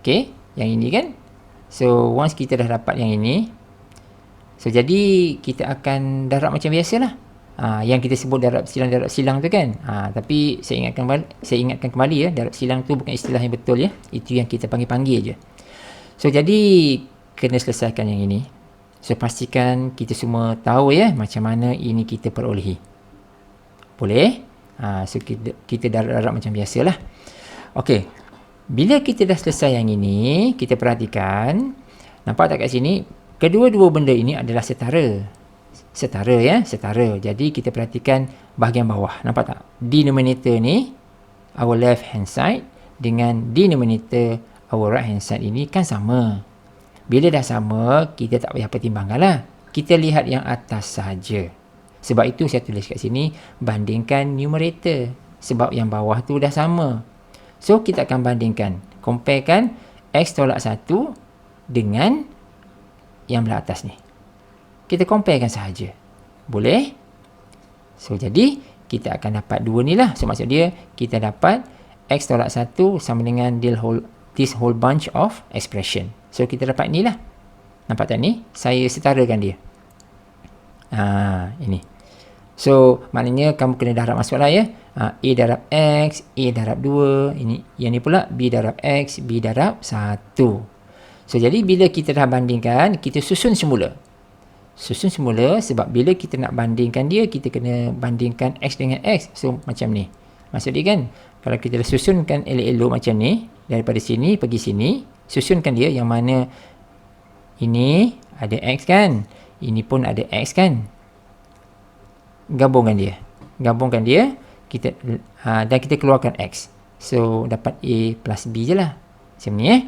Okay, yang ini kan. So once kita dah dapat yang ini, so jadi kita akan darab macam biasalah. Yang kita sebut darab silang tu kan. Tapi saya ingatkan kembali ya, darab silang tu bukan istilah yang betul ya. Itu yang kita panggil je. So jadi kena selesaikan yang ini. So pastikan kita semua tahu ya macam mana ini kita perolehi. Boleh? So kita darab macam biasalah. Okey. Bila kita dah selesai yang ini, kita perhatikan, nampak tak kat sini, kedua-dua benda ini adalah setara. Setara ya, setara. Jadi kita perhatikan bahagian bawah. Nampak tak? Denominator ni, our left hand side, dengan denominator our right hand side ini kan sama. Bila dah sama, kita tak payah pertimbangkan lah. Kita lihat yang atas sahaja. Sebab itu saya tulis kat sini, bandingkan numerator. Sebab yang bawah tu dah sama. So, kita akan bandingkan. Comparekan X tolak 1 dengan yang belah atas ni. Kita comparekan sahaja. Boleh? So, jadi, kita akan dapat dua ni lah. So, maksud dia, kita dapat X tolak 1 sama dengan this whole bunch of expression. So, kita dapat ni lah. Nampak tak ni? Saya setarakan dia. Ini. So, maknanya kamu kena darab masuk lah ya. A darab X, A darab 2. Yang ni pula B darab X, B darab 1. So, jadi bila kita dah bandingkan, kita susun semula. Susun semula sebab bila kita nak bandingkan dia, kita kena bandingkan X dengan X. So, macam ni. Maksud dia kan, kalau kita dah susunkan elok-elok macam ni, daripada sini pergi sini, susunkan dia yang mana ini ada X kan, ini pun ada X kan. Gabungkan dia kita dan kita keluarkan X. So dapat A plus B je lah. Macam ni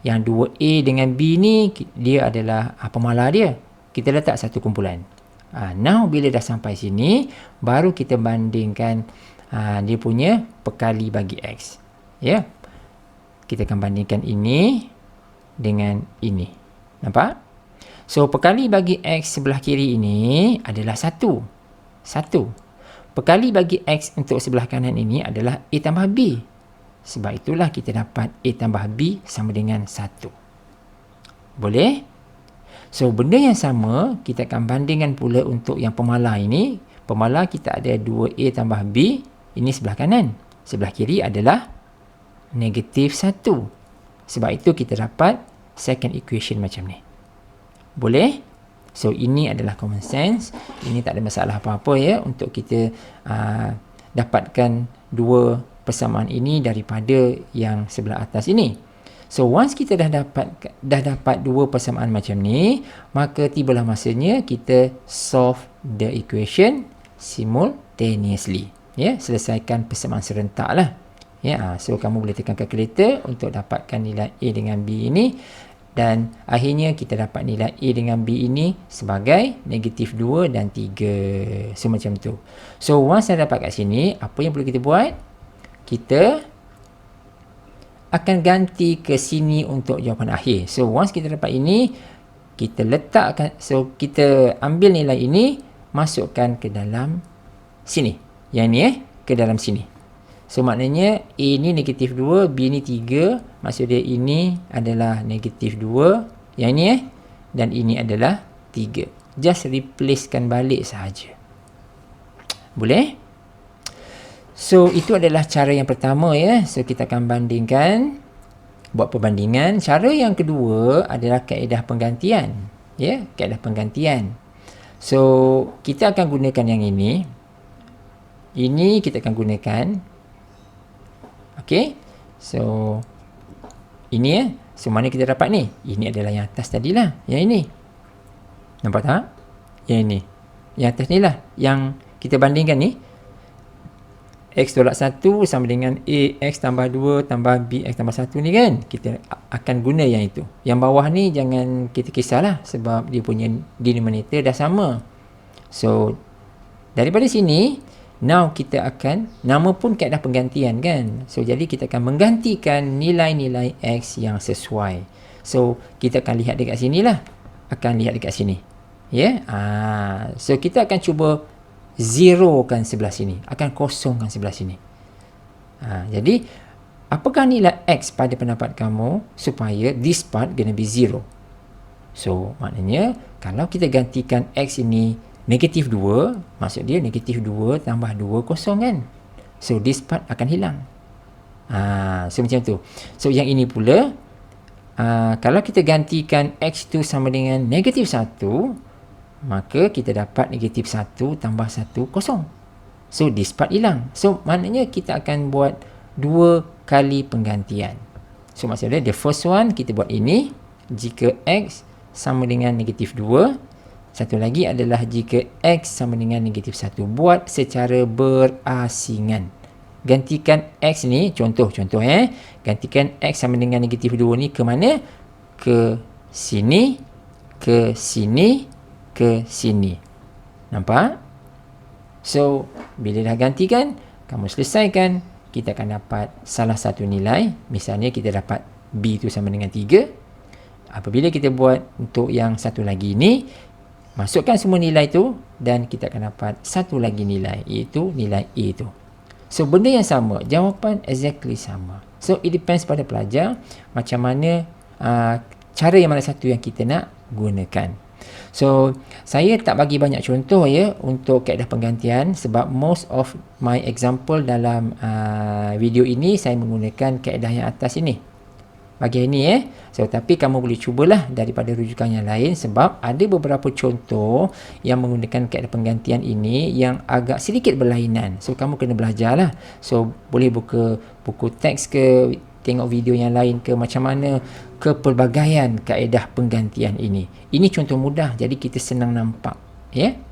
Yang 2A dengan B ni dia adalah pemalar dia. Kita letak satu kumpulan. Now bila dah sampai sini, baru kita bandingkan dia punya perkali bagi X. Ya. Kita akan bandingkan ini dengan ini. Nampak? So perkali bagi X sebelah kiri ini adalah 1. Perkali bagi X untuk sebelah kanan ini adalah A tambah B. Sebab itulah kita dapat A tambah B sama dengan 1. Boleh? So, benda yang sama, kita akan bandingkan pula untuk yang pemalar ini. Pemalar kita ada 2A tambah B. Ini sebelah kanan. Sebelah kiri adalah negatif 1. Sebab itu kita dapat second equation macam ni. Boleh? So, ini adalah common sense. Ini tak ada masalah apa-apa ya untuk kita dapatkan dua persamaan ini daripada yang sebelah atas ini. So once kita dah dapat dua persamaan macam ni, maka tibalah masanya kita solve the equation simultaneously. Ya, selesaikan persamaan serentak lah. Ya, so kamu boleh tekan kalkulator untuk dapatkan nilai A dengan B ini, dan akhirnya kita dapat nilai A dengan B ini sebagai -2 dan 3. So macam tu. So once saya dapat kat sini, apa yang perlu kita buat? Kita akan ganti ke sini untuk jawapan akhir. So once kita dapat ini, kita letakkan, so kita ambil nilai ini, masukkan ke dalam sini. Yang ni ke dalam sini. So maknanya A ni -2, B ni 3, maksud dia ini adalah -2, yang ni dan ini adalah 3. Just replacekan balik sahaja. Boleh? So itu adalah cara yang pertama ya. So kita akan bandingkan, buat perbandingan. Cara yang kedua adalah kaedah penggantian. Ya, kaedah penggantian. So kita akan gunakan yang ini. Ini kita akan gunakan. Okey. So ini ya. So mana kita dapat ni? Ini adalah yang atas tadilah. Yang ini. Nampak tak? Yang ini. Yang atas ni lah yang kita bandingkan ni. X tolak 1 sama dengan AX tambah 2 tambah BX tambah 1 ni kan. Kita akan guna yang itu. Yang bawah ni jangan kita kisahlah sebab dia punya denominator dah sama. So daripada sini, now kita akan, nama pun kaedah penggantian kan. So jadi kita akan menggantikan nilai-nilai X yang sesuai. So kita akan lihat dekat sini lah. Akan lihat dekat sini. Ya. Yeah? So kita akan cuba zerokan sebelah sini, akan kosongkan sebelah sini. Jadi apakah nilai X pada pendapat kamu supaya this part gonna be 0? So maknanya kalau kita gantikan X ini -2, maksud dia -2 tambah 2 kosong kan. So this part akan hilang. So macam tu. So yang ini pula, kalau kita gantikan X tu sama dengan -1, maka kita dapat -1 tambah 1 kosong. So this part hilang. So maknanya kita akan buat 2 kali penggantian. So maksudnya the first one kita buat ini jika X sama dengan -2. Satu lagi adalah jika X sama dengan -1. Buat secara berasingan. Gantikan X ni, contoh gantikan X sama dengan -2 ni ke mana? Ke sini, ke sini, ke sini. Nampak? So bila dah gantikan, kamu selesaikan, kita akan dapat salah satu nilai. Misalnya kita dapat B tu sama dengan 3. Apabila kita buat untuk yang satu lagi ni, masukkan semua nilai tu dan kita akan dapat satu lagi nilai, iaitu nilai A tu. So benda yang sama, jawapan exactly sama. So it depends pada pelajar macam mana cara yang mana satu yang kita nak gunakan. So saya tak bagi banyak contoh ya untuk kaedah penggantian sebab most of my example dalam video ini saya menggunakan kaedah yang atas ini. Bahagian ini So tapi kamu boleh cubalah daripada rujukan yang lain sebab ada beberapa contoh yang menggunakan kaedah penggantian ini yang agak sedikit berlainan. So kamu kena belajarlah. So boleh buka buku teks ke, tengok video yang lain ke, macam mana kepelbagaian kaedah penggantian ini. Ini contoh mudah jadi kita senang nampak.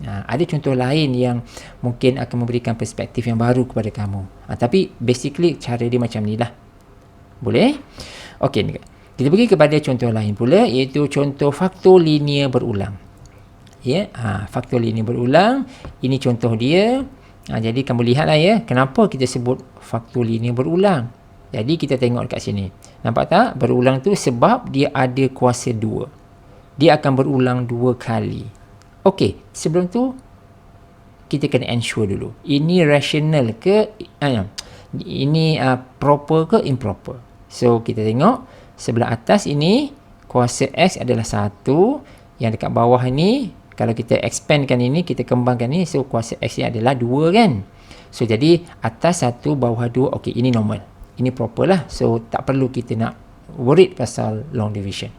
Ada contoh lain yang mungkin akan memberikan perspektif yang baru kepada kamu. Tapi basically cara dia macam ni lah. Boleh? Okey, kita pergi kepada contoh lain pula, iaitu contoh faktor linear berulang. Faktor linear berulang. Ini contoh dia. Jadi kamu lihatlah ya, kenapa kita sebut faktor linear berulang. Jadi kita tengok dekat sini. Nampak tak? Berulang tu sebab dia ada kuasa 2. Dia akan berulang 2 kali. Okey, sebelum tu kita kena ensure dulu. Ini rational ke? Ini proper ke improper? So kita tengok sebelah atas ini kuasa X adalah 1. Yang dekat bawah ni kalau kita expandkan ini, kita kembangkan ini, so kuasa X ni adalah 2 kan. So jadi atas 1, bawah 2. Okey, ini normal. Ini proper lah. So tak perlu kita nak worried pasal long division.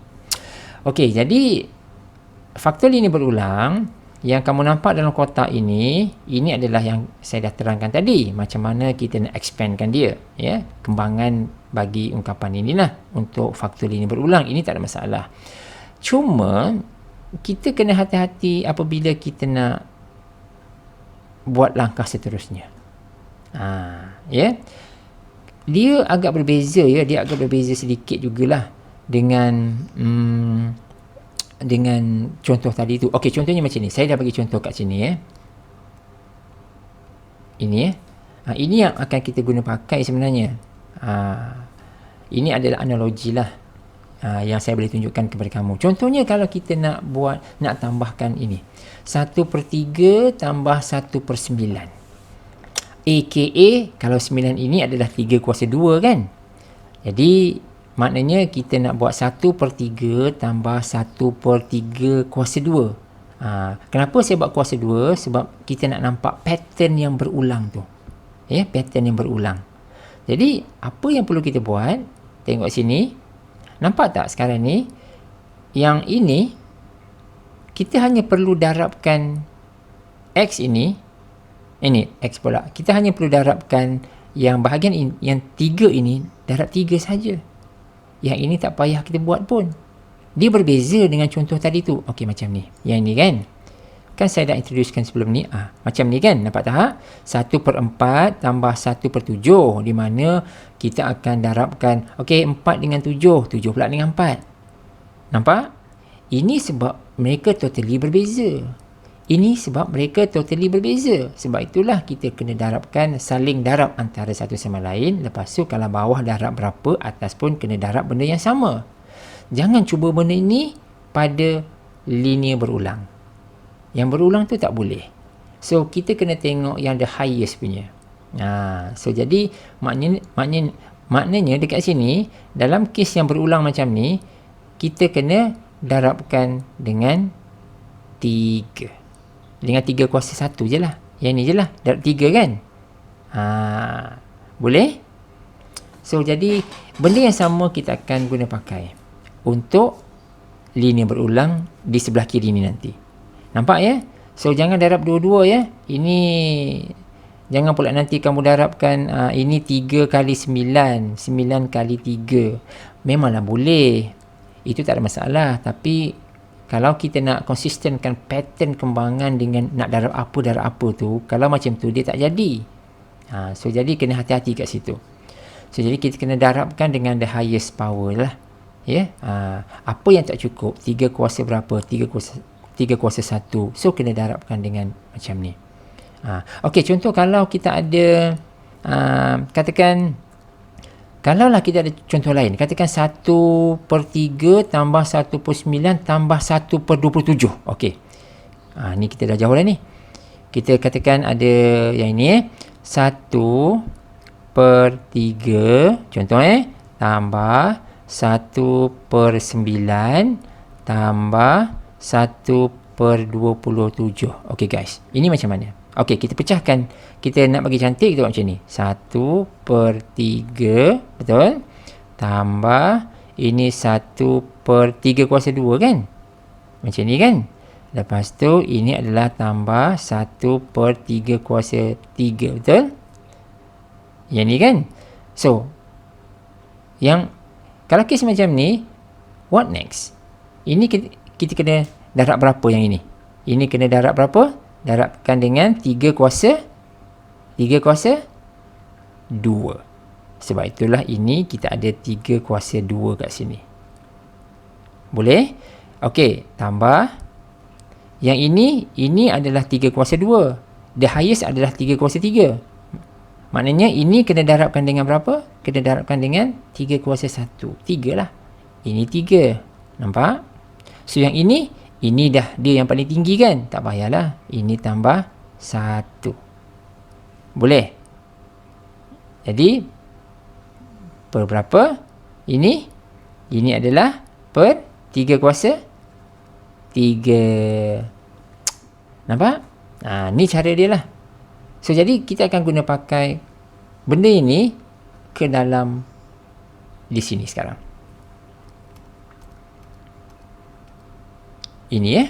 Okey, jadi faktor linear berulang Yang kamu nampak dalam kotak ini adalah yang saya dah terangkan tadi. Macam mana kita nak expandkan dia. Ya, kembangan bagi ungkapan inilah untuk faktor linear berulang. Ini tak ada masalah. Cuma, kita kena hati-hati apabila kita nak buat langkah seterusnya. Ya. Dia agak berbeza ya. Dia agak berbeza sedikit jugalah dengan contoh tadi tu. Okey, contohnya macam ni. Saya dah bagi contoh kat sini ya. Ini ya. Ini yang akan kita guna pakai sebenarnya. Ini adalah analogi lah. Yang saya boleh tunjukkan kepada kamu. Contohnya kalau kita nak tambahkan ini. 1/3 tambah 1/9. AKA kalau 9 ini adalah 3/2 kan. Jadi maknanya kita nak buat 1/3 tambah 1/3/2. Kenapa saya buat kuasa 2? Sebab kita nak nampak pattern yang berulang tu. Ya, pattern yang berulang. Jadi, apa yang perlu kita buat? Tengok sini. Nampak tak sekarang ni? Yang ini, kita hanya perlu darabkan X ini. Ini, X pula. Kita hanya perlu darabkan yang bahagian yang 3 ini, darab 3 saja. Yang ini tak payah kita buat pun. Dia berbeza dengan contoh tadi tu. Okey, macam ni. Yang ni kan. Kan saya dah introducekan sebelum ni. Macam ni kan. Nampak tak? 1/4 tambah 1/7. Di mana kita akan darabkan. Okey, 4 dengan 7. 7 pula dengan 4. Nampak? Ini sebab mereka totally berbeza. Ini sebab mereka totally berbeza. Sebab itulah kita kena darabkan, saling darab antara satu sama lain. Lepas tu kalau bawah darab berapa, atas pun kena darab benda yang sama. Jangan cuba benda ini pada linear berulang. Yang berulang tu tak boleh. So kita kena tengok yang the highest punya. So jadi maknanya dekat sini, dalam kes yang berulang macam ni, kita kena darabkan dengan 3. Dengan 3/1 je lah. Yang ni je lah. Darab 3 kan? Boleh? So, jadi benda yang sama kita akan guna pakai untuk linear berulang di sebelah kiri ni nanti. Nampak ya? So, jangan darab dua-dua ya. Ini, jangan pula nanti kamu darabkan ini 3 kali 9. 9 kali 3. Memanglah boleh. Itu tak ada masalah. Tapi, kalau kita nak konsistenkan pattern kembangan dengan nak darab apa tu, kalau macam tu dia tak jadi. So jadi kena hati-hati kat situ. So jadi kita kena darabkan dengan the highest power lah. Ya. Apa yang tak cukup, 3 kuasa berapa? 3 kuasa 1. So kena darabkan dengan macam ni. Okey, contoh kalau kita ada katakan, kalaulah kita ada contoh lain, katakan 1/3 tambah 1/9 tambah 1/27. Okey. Ni kita dah jauh dah ni. Kita katakan ada yang ini 1/3 contoh tambah 1/9 tambah 1/27. Okey guys, ini macam mana? Okey, kita pecahkan. Kita nak bagi cantik, kita buat macam ni. 1/3, betul? Tambah, ini 1/3/2 kan? Macam ni kan? Lepas tu, ini adalah tambah 1/3/3, betul? Yang ni kan? So, kalau kes macam ni, what next? Ini kita kena darab berapa yang ini? Ini kena darab berapa? Darabkan dengan 3/2. Sebab itulah ini kita ada 3/2 kat sini. Boleh? Okey, tambah. Yang ini adalah 3/2. The highest adalah 3/3. Maknanya ini kena darabkan dengan berapa? Kena darabkan dengan 3/1. 3 lah. Ini 3. Nampak? So yang ini dah dia yang paling tinggi kan? Tak payahlah. Ini tambah 1. Boleh? Jadi, per berapa? Ini adalah per 3/3. Nampak? Ni cara dia lah. So, jadi kita akan guna pakai benda ini ke dalam di sini sekarang. Ini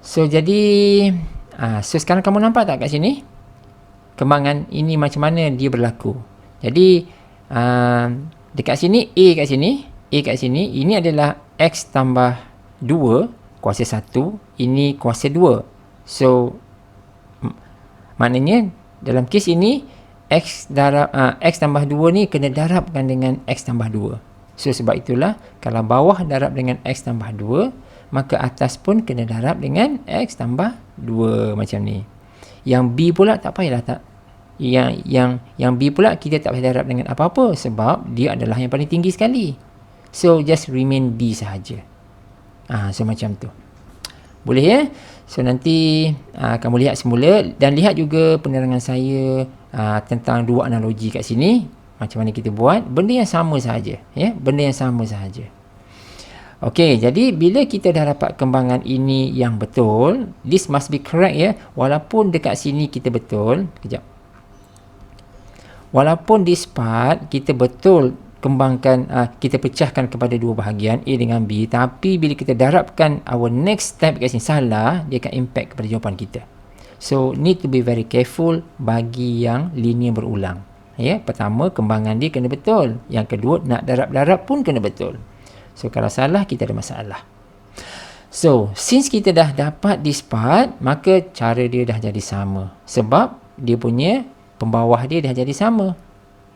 So jadi so sekarang kamu nampak tak kat sini kembangan ini macam mana dia berlaku. Jadi dekat sini A kat sini ini adalah X tambah 2 kuasa 1, ini kuasa 2. So maknanya dalam kes ini X tambah 2 ni kena darabkan dengan X tambah 2. So sebab itulah kalau bawah darab dengan X tambah 2, maka atas pun kena darab dengan X tambah 2 macam ni. Yang B pula tak payahlah tak. Yang B pula kita tak payah darab dengan apa-apa sebab dia adalah yang paling tinggi sekali. So just remain B sahaja. So macam tu. Boleh ya? So nanti kamu lihat semula dan lihat juga penerangan saya tentang dua analogi kat sini. Macam mana kita buat. Benda yang sama sahaja. Ya? Benda yang sama sahaja. Okey, jadi bila kita dah dapat kembangan ini yang betul, this must be correct ya. Walaupun dekat sini kita betul. Kejap. Walaupun this part kita betul kembangkan, kita pecahkan kepada dua bahagian A dengan B, tapi bila kita darabkan our next step kat sini salah, dia akan impact kepada jawapan kita. So need to be very careful bagi yang linear berulang. Ya, pertama kembangan dia kena betul, yang kedua nak darab-darab pun kena betul. So kalau salah kita ada masalah. So since kita dah dapat this part, maka cara dia dah jadi sama sebab dia punya pembawah dia dah jadi sama.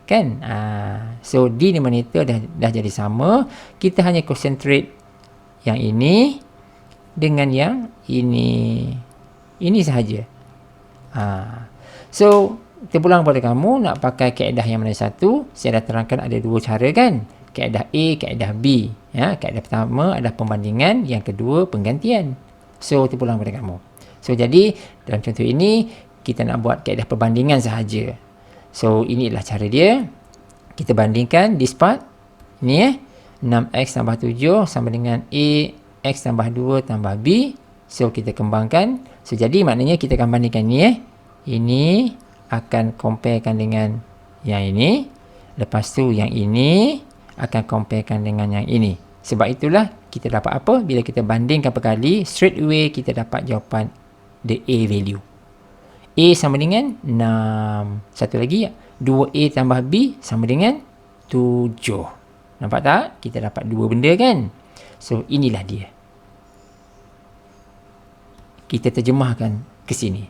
Kan? So denominator dah jadi sama. Kita hanya concentrate yang ini dengan yang ini. Ini sahaja. So terpulang pada kamu nak pakai kaedah yang mana satu. Saya dah terangkan ada dua cara kan. Kaedah A, kaedah B. Ya, kaedah pertama adalah pembandingan, yang kedua penggantian. So terpulang pada kamu. So jadi dalam contoh ini kita nak buat kaedah perbandingan sahaja. So inilah cara dia. Kita bandingkan this part. Ni 6x tambah 7 sama dengan A x tambah 2 tambah B. So kita kembangkan. So jadi maknanya kita akan bandingkan ni Ini akan comparekan dengan yang ini. Lepas tu yang ini akan comparekan dengan yang ini. Sebab itulah kita dapat apa? Bila kita bandingkan perkali, straight away kita dapat jawapan the A value. A sama dengan 6. Satu lagi, 2A tambah B sama dengan 7. Nampak tak? Kita dapat dua benda kan? So, inilah dia. Kita terjemahkan ke sini.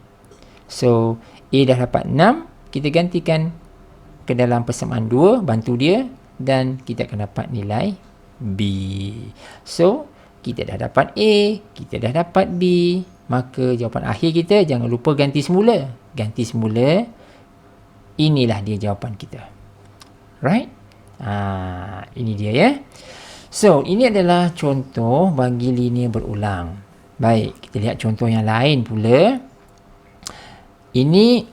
So, A dah dapat 6. Kita gantikan ke dalam persamaan 2. Bantu dia. Dan kita akan dapat nilai B. So, kita dah dapat A. Kita dah dapat B. Maka jawapan akhir kita jangan lupa ganti semula. Ganti semula. Inilah dia jawapan kita. Right? Ini dia ya. So, ini adalah contoh bagi linear berulang. Baik, kita lihat contoh yang lain pula. Ini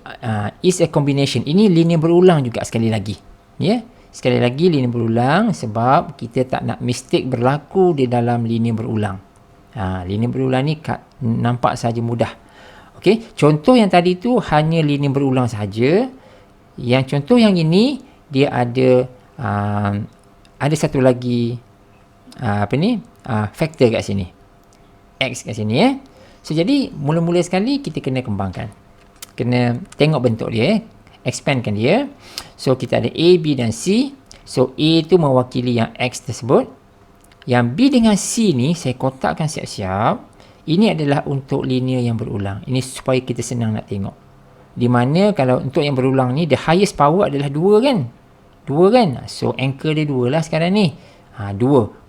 is a combination. Ini linear berulang juga sekali lagi. Ya. Sekali lagi linear berulang sebab kita tak nak mistake berlaku di dalam linear berulang. Linear berulang ni nampak saja mudah. Okey, contoh yang tadi tu hanya linear berulang saja. Yang contoh yang ini dia ada satu lagi faktor kat sini. X kat sini ya. So jadi mula-mula sekali kita kena kembangkan. Kena tengok bentuk dia, expandkan dia. So kita ada A, B dan C. So A tu mewakili yang X tersebut. Yang B dengan C ni saya kotakkan siap-siap. Ini adalah untuk linear yang berulang. Ini supaya kita senang nak tengok. Di mana kalau untuk yang berulang ni, the highest power adalah 2 kan? 2 kan? So anchor dia 2 lah sekarang ni. 2,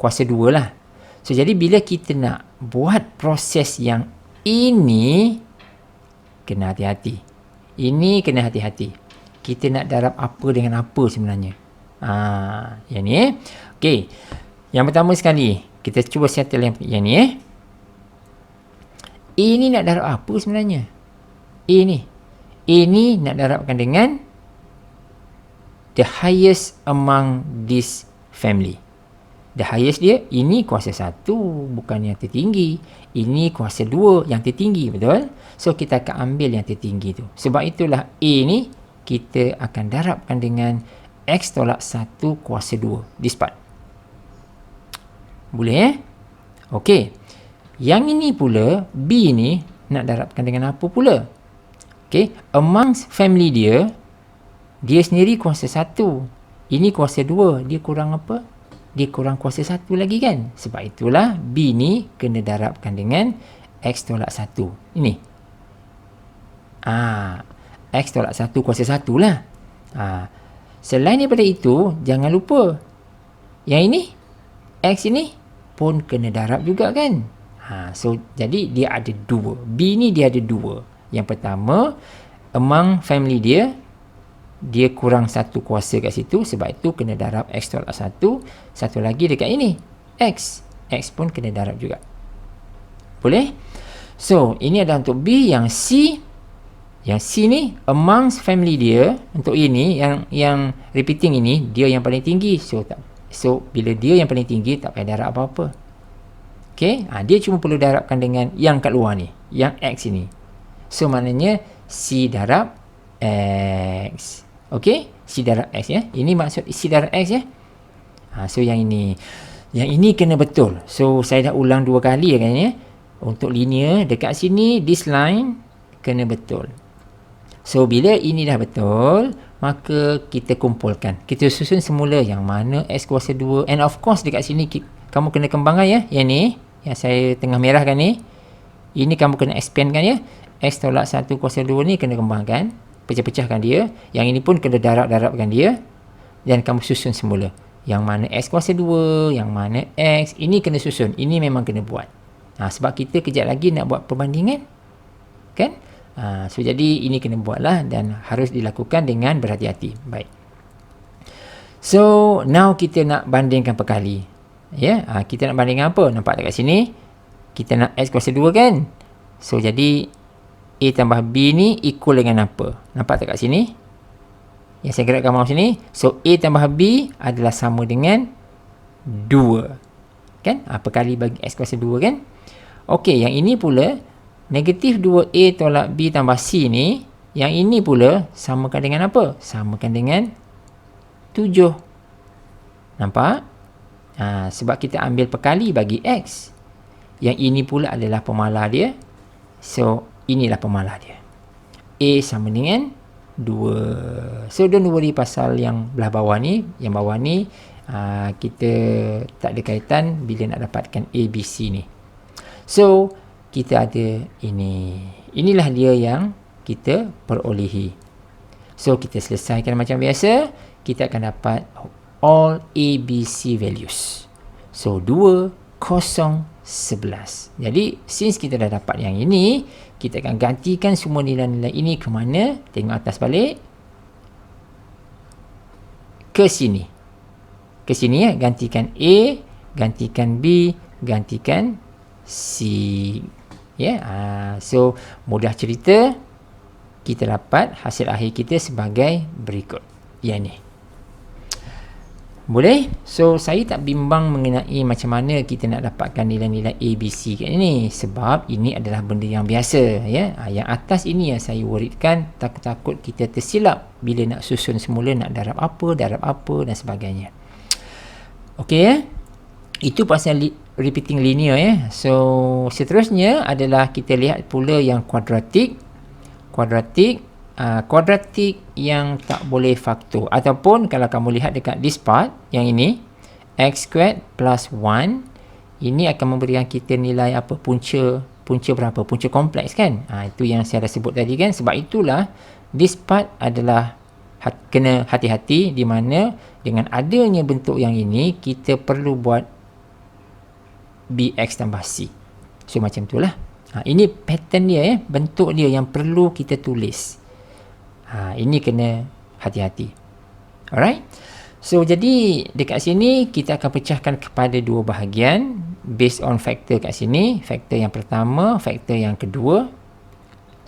kuasa 2 lah. So jadi bila kita nak buat proses yang ini, kena hati-hati. Ini kena hati-hati. Kita nak darab apa dengan apa sebenarnya. Yang ni Okey. Yang pertama sekali, kita cuba settle yang ni Ini nak darab apa sebenarnya? Ini nak darabkan dengan the highest among this family. The highest dia, ini kuasa 1, bukan yang tertinggi. Ini kuasa 2, yang tertinggi, betul? So, kita akan ambil yang tertinggi tu. Sebab itulah A ni, kita akan darabkan dengan X tolak 1 kuasa 2. This part. Boleh Okey. Yang ini pula, B ni nak darabkan dengan apa pula? Okay, amongst family dia sendiri kuasa 1. Ini kuasa 2. Dia kurang apa? Dia kurang kuasa 1 lagi kan? Sebab itulah B ni kena darabkan dengan X tolak 1. Ini. X tolak 1 kuasa 1 lah. Selain daripada itu, jangan lupa. Yang ini, X ini pun kena darab juga kan? So, jadi dia ada 2. B ni dia ada 2. Yang pertama, among family dia kurang 1 kuasa kat situ. Sebab itu kena darab X tolak 1. Satu lagi dekat ini, X. X pun kena darab juga. Boleh? So, ini adalah untuk B. Yang C ni amongst family dia, untuk ini yang repeating ini dia yang paling tinggi. So bila dia yang paling tinggi, tak payah darab apa-apa. Okey, dia cuma perlu darabkan dengan yang kat luar ni, yang X ini. So maknanya C darab X. Okey, C darab X ya. Ini maksud C darab X ya. So yang ini kena betul. So saya dah ulang 2 kali kan ya. Untuk linear dekat sini, this line kena betul. So, bila ini dah betul, maka kita kumpulkan. Kita susun semula yang mana X kuasa 2. And of course, dekat sini, kamu kena kembangkan ya. Yang ni, yang saya tengah merahkan ni. Ini kamu kena expandkan ya. X tolak 1 kuasa 2 ni kena kembangkan. Pecah-pecahkan dia. Yang ini pun kena darab-darabkan dia. Dan kamu susun semula. Yang mana X kuasa 2, yang mana X. Ini kena susun. Ini memang kena buat. Sebab kita kejap lagi nak buat perbandingan. Kan? So jadi ini kena buatlah dan harus dilakukan dengan berhati-hati. Baik. So now kita nak bandingkan perkali. Ya, kita nak bandingkan apa? Nampak dekat sini? Kita nak X kuasa 2 kan? So jadi A tambah B ni equal dengan apa? Nampak dekat sini? Yang saya gerakkan mouse sini. So A tambah B adalah sama dengan 2. Kan? Perkali bagi X kuasa 2 kan? Okey, yang ini pula negatif 2A tolak B tambah C ni, yang ini pula samakan dengan apa? Samakan dengan 7. Nampak? Sebab kita ambil perkali bagi X. Yang ini pula adalah pemalar dia. So, inilah pemalar dia. A sama dengan 2. So, don't worry pasal yang belah bawah ni. Yang bawah ni, kita tak ada kaitan bila nak dapatkan A, B, C ni. So, kita ada ini. Inilah dia yang kita perolehi. So, kita selesaikan macam biasa. Kita akan dapat all A, B, C values. So, 2, 0, 11. Jadi, since kita dah dapat yang ini, kita akan gantikan semua nilai-nilai ini ke mana? Tengok atas balik. Ke sini. Ke sini ya. Gantikan A, gantikan B, gantikan C. So mudah cerita, kita dapat hasil akhir kita sebagai berikut. Yang ni. Boleh? So saya tak bimbang mengenai macam mana kita nak dapatkan nilai-nilai A, B, C kat ini. Sebab ini adalah benda yang biasa. Yang atas ini yang saya worriedkan, takut-takut kita tersilap bila nak susun semula, nak darab apa dan sebagainya. Okey ya? Itu pasal repeating linear ya. So seterusnya adalah kita lihat pula yang kuadratik. Kuadratik yang tak boleh faktor. Ataupun kalau kamu lihat dekat this part, yang ini, x squared plus 1, ini akan memberikan kita nilai apa? Punca berapa? Punca kompleks kan? Itu yang saya dah sebut tadi kan. Sebab itulah this part adalah kena hati-hati, di mana dengan adanya bentuk yang ini, kita perlu buat Bx tambah C. So macam itulah. Ini pattern dia ya, bentuk dia yang perlu kita tulis. Ini kena hati-hati. Alright. So jadi dekat sini kita akan pecahkan kepada 2 bahagian based on faktor kat sini. Faktor yang pertama, faktor yang kedua.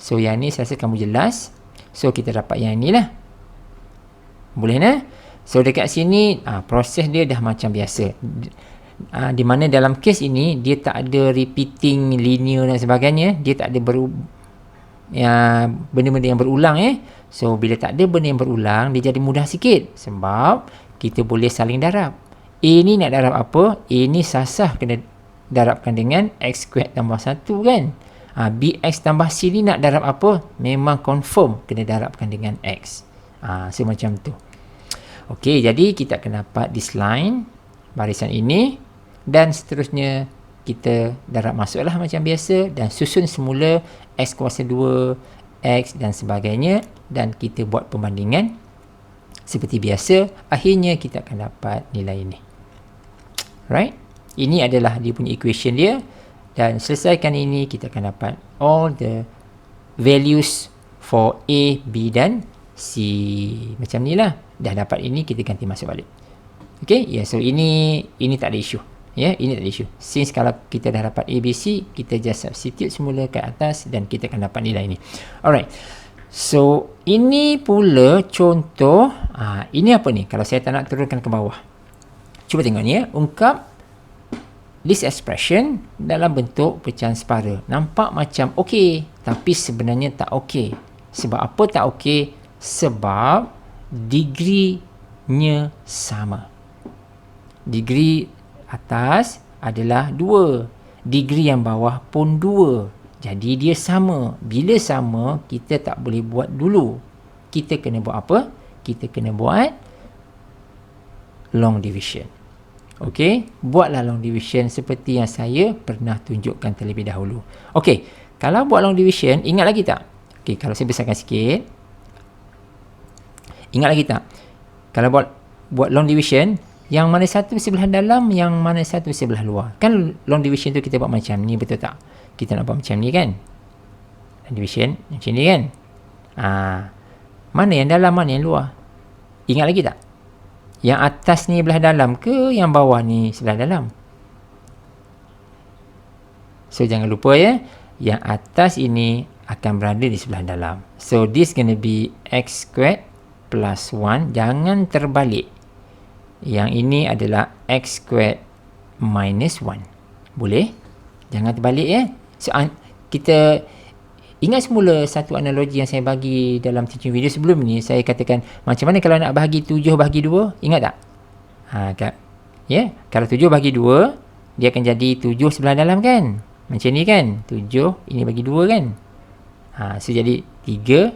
So yang ni saya rasa kamu jelas. So kita dapat yang inilah. Boleh nah? So dekat sini proses dia dah macam biasa. Di mana dalam kes ini dia tak ada repeating linear dan sebagainya, dia tak ada benda-benda yang berulang So bila tak ada benda yang berulang, dia jadi mudah sikit sebab kita boleh saling darab. A ni nak darab apa? A ni sasah kena darabkan dengan X squared tambah 1 kan. BX tambah C ni nak darab apa? Memang confirm kena darabkan dengan X. Semacam tu. Okey, jadi kita akan dapat this line, barisan ini, dan seterusnya kita darab masuklah macam biasa dan susun semula X kuasa 2, X dan sebagainya, dan kita buat perbandingan seperti biasa. Akhirnya kita akan dapat nilai ini. Right? Ini adalah dia punya equation dia, dan selesaikan ini kita akan dapat all the values for A, B dan C. Macam ni lah. Dah dapat ini, kita ganti masuk balik. Okay, so ini tak ada isu. Ini tak ada isu. Since kalau kita dah dapat A, B, C, kita just substitute semula ke atas dan kita akan dapat nilai ini. Alright. So, ini pula contoh. Ini apa ni? Kalau saya tak nak turunkan ke bawah. Cuba tengok ni ungkap this expression dalam bentuk pecahan separa. Nampak macam okey, tapi sebenarnya tak okey. Sebab apa tak okey? Sebab degree-nya sama. Degree atas adalah 2. Degree yang bawah pun 2. Jadi dia sama. Bila sama, kita tak boleh buat dulu. Kita kena buat apa? Kita kena buat long division. Okey, buatlah long division seperti yang saya pernah tunjukkan terlebih dahulu. Okey, kalau buat long division, ingat lagi tak? Okey, kalau saya besarkan sikit. Ingat lagi tak? Kalau buat long division, yang mana satu sebelah dalam, yang mana satu sebelah luar. Kan long division tu kita buat macam ni, betul tak? Kita nak buat macam ni kan? Long division macam ni kan? Mana yang dalam, mana yang luar? Ingat lagi tak? Yang atas ni belah dalam ke yang bawah ni sebelah dalam? So jangan lupa yang atas ini akan berada di sebelah dalam. So this gonna be X squared plus 1. Jangan terbalik. Yang ini adalah X squared minus 1. Boleh? Jangan terbalik So kita ingat semula satu analogi yang saya bagi dalam teaching video sebelum ni. Saya katakan macam mana kalau nak bahagi 7 bahagi 2. Ingat tak? Kalau 7 bahagi 2, dia akan jadi 7 sebelah dalam kan? Macam ni kan? 7 ini bagi 2 kan? So jadi 3,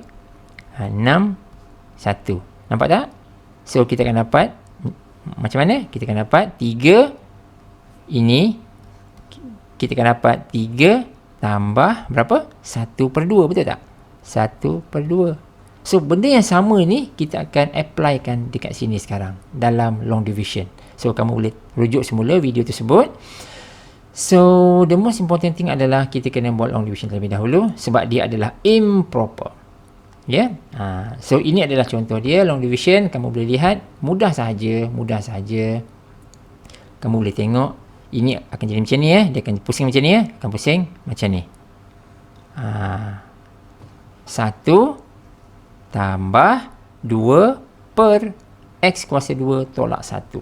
6, 1. Nampak tak? So kita akan dapat macam mana? Kita akan dapat 3 ini. Kita akan dapat 3 tambah berapa? 1/2, betul tak? 1/2. So, benda yang sama ni kita akan applykan dekat sini sekarang dalam long division. So, kamu boleh rujuk semula video tersebut. So, the most important thing adalah kita kena buat long division terlebih dahulu sebab dia adalah improper. So, ini adalah contoh dia long division. Kamu boleh lihat mudah sahaja. Kamu boleh tengok ini akan jadi macam ni dia akan pusing macam ni akan pusing macam ni. 1 tambah 2 per X kuasa 2 tolak 1.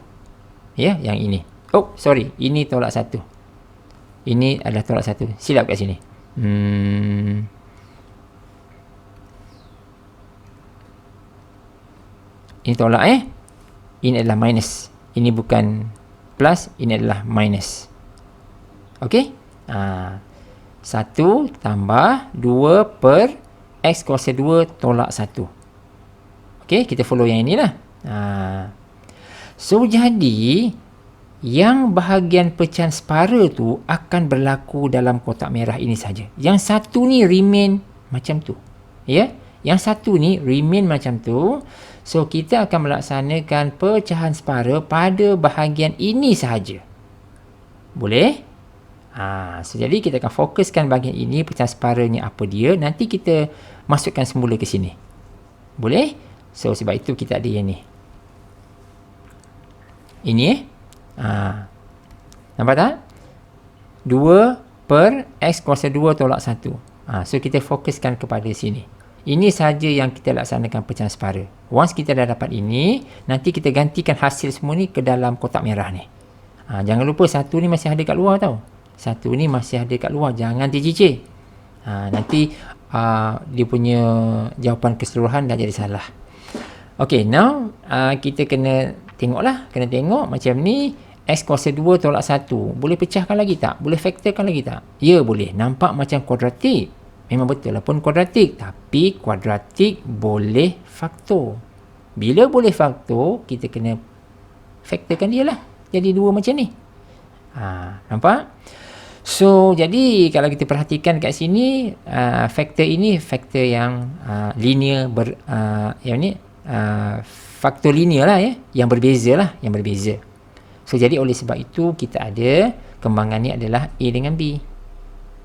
Yang ini. Ini tolak 1. Ini adalah tolak 1. Silap kat sini. Ini tolak Ini adalah minus. Ini bukan plus, ini adalah minus. Okey? 1 tambah 2 per X kuasa 2 tolak 1. Okey, kita follow yang inilah. So, jadi yang bahagian pecahan separa tu akan berlaku dalam kotak merah ini saja. Yang satu ni remain macam tu. Yang satu ni remain macam tu. So, kita akan melaksanakan pecahan separa pada bahagian ini sahaja. Boleh? So, jadi kita akan fokuskan bahagian ini, pecahan separanya apa dia. Nanti kita masukkan semula ke sini. Boleh? So, sebab itu kita ada yang ni. Ini nampak tak? 2 per X kuasa 2 tolak 1. So, kita fokuskan kepada sini. Ini saja yang kita laksanakan pecahan separa. Once kita dah dapat ini, nanti kita gantikan hasil semua ni ke dalam kotak merah ni. Jangan lupa satu ni masih ada kat luar tau. Satu ni masih ada kat luar. Jangan tercicir. Nanti dia punya jawapan keseluruhan dah jadi salah. Okay, now kita kena tengoklah. Kena tengok macam ni. X kuasa 2 tolak 1. Boleh pecahkan lagi tak? Boleh faktorkan lagi tak? Ya, boleh. Nampak macam kuadratik. Memang betul lah pun kuadratik. Tapi kuadratik boleh faktor. Bila boleh faktor, kita kena faktorkan dia lah. Jadi 2 macam ni. Nampak? So, jadi kalau kita perhatikan kat sini, faktor ini faktor yang linear, yang ni faktor linear lah ya, yang berbeza lah, yang berbeza. So, jadi oleh sebab itu kita ada kembangan ni adalah A dengan B.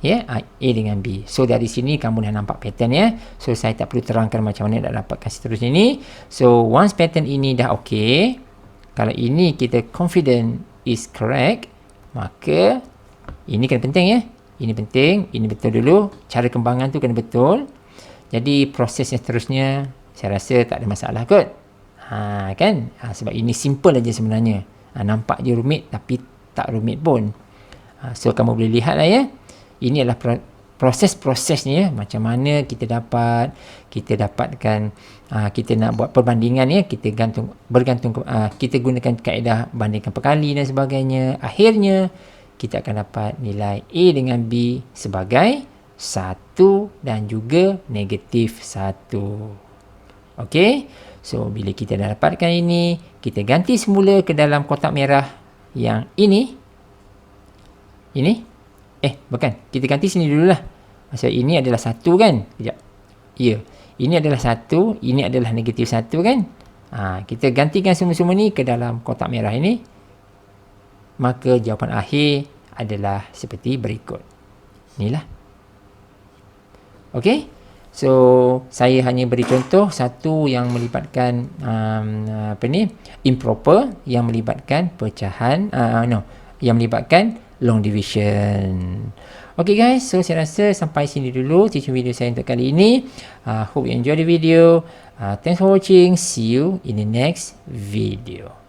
Ya, A dengan B. So, dari sini kamu dah nampak pattern ya. So, saya tak perlu terangkan macam mana nak dapatkan seterusnya ni. So, once pattern ini dah okey, kalau ini kita confident is correct, maka ini kena penting ya. Ini penting, ini betul dulu. Cara kembangan tu kena betul. Jadi proses yang seterusnya saya rasa tak ada masalah kot. Kan? Sebab ini simple aja sebenarnya. Nampak je rumit tapi tak rumit pun. So kamu boleh lihat lah ya. Ini adalah proses-prosesnya ya. Macam mana kita dapatkan kita nak buat perbandingan ya. Kita kita gunakan kaedah bandingkan perkali dan sebagainya. Akhirnya kita akan dapat nilai A dengan B sebagai 1 dan juga negatif 1. Okey. So, bila kita dah dapatkan ini, kita ganti semula ke dalam kotak merah yang ini. Bukan. Kita ganti sini dululah. Maksud ini adalah 1 kan? Sekejap. Ya. Ini adalah 1, ini adalah negatif 1 kan? Kita gantikan semua-semua ni ke dalam kotak merah ini. Maka jawapan akhir adalah seperti berikut. Inilah. Okey. So, saya hanya beri contoh satu yang melibatkan improper, yang melibatkan pecahan, yang melibatkan long division. Okay guys, so saya rasa sampai sini dulu teaching video saya untuk kali ini. Hope you enjoy the video. Thanks for watching. See you in the next video.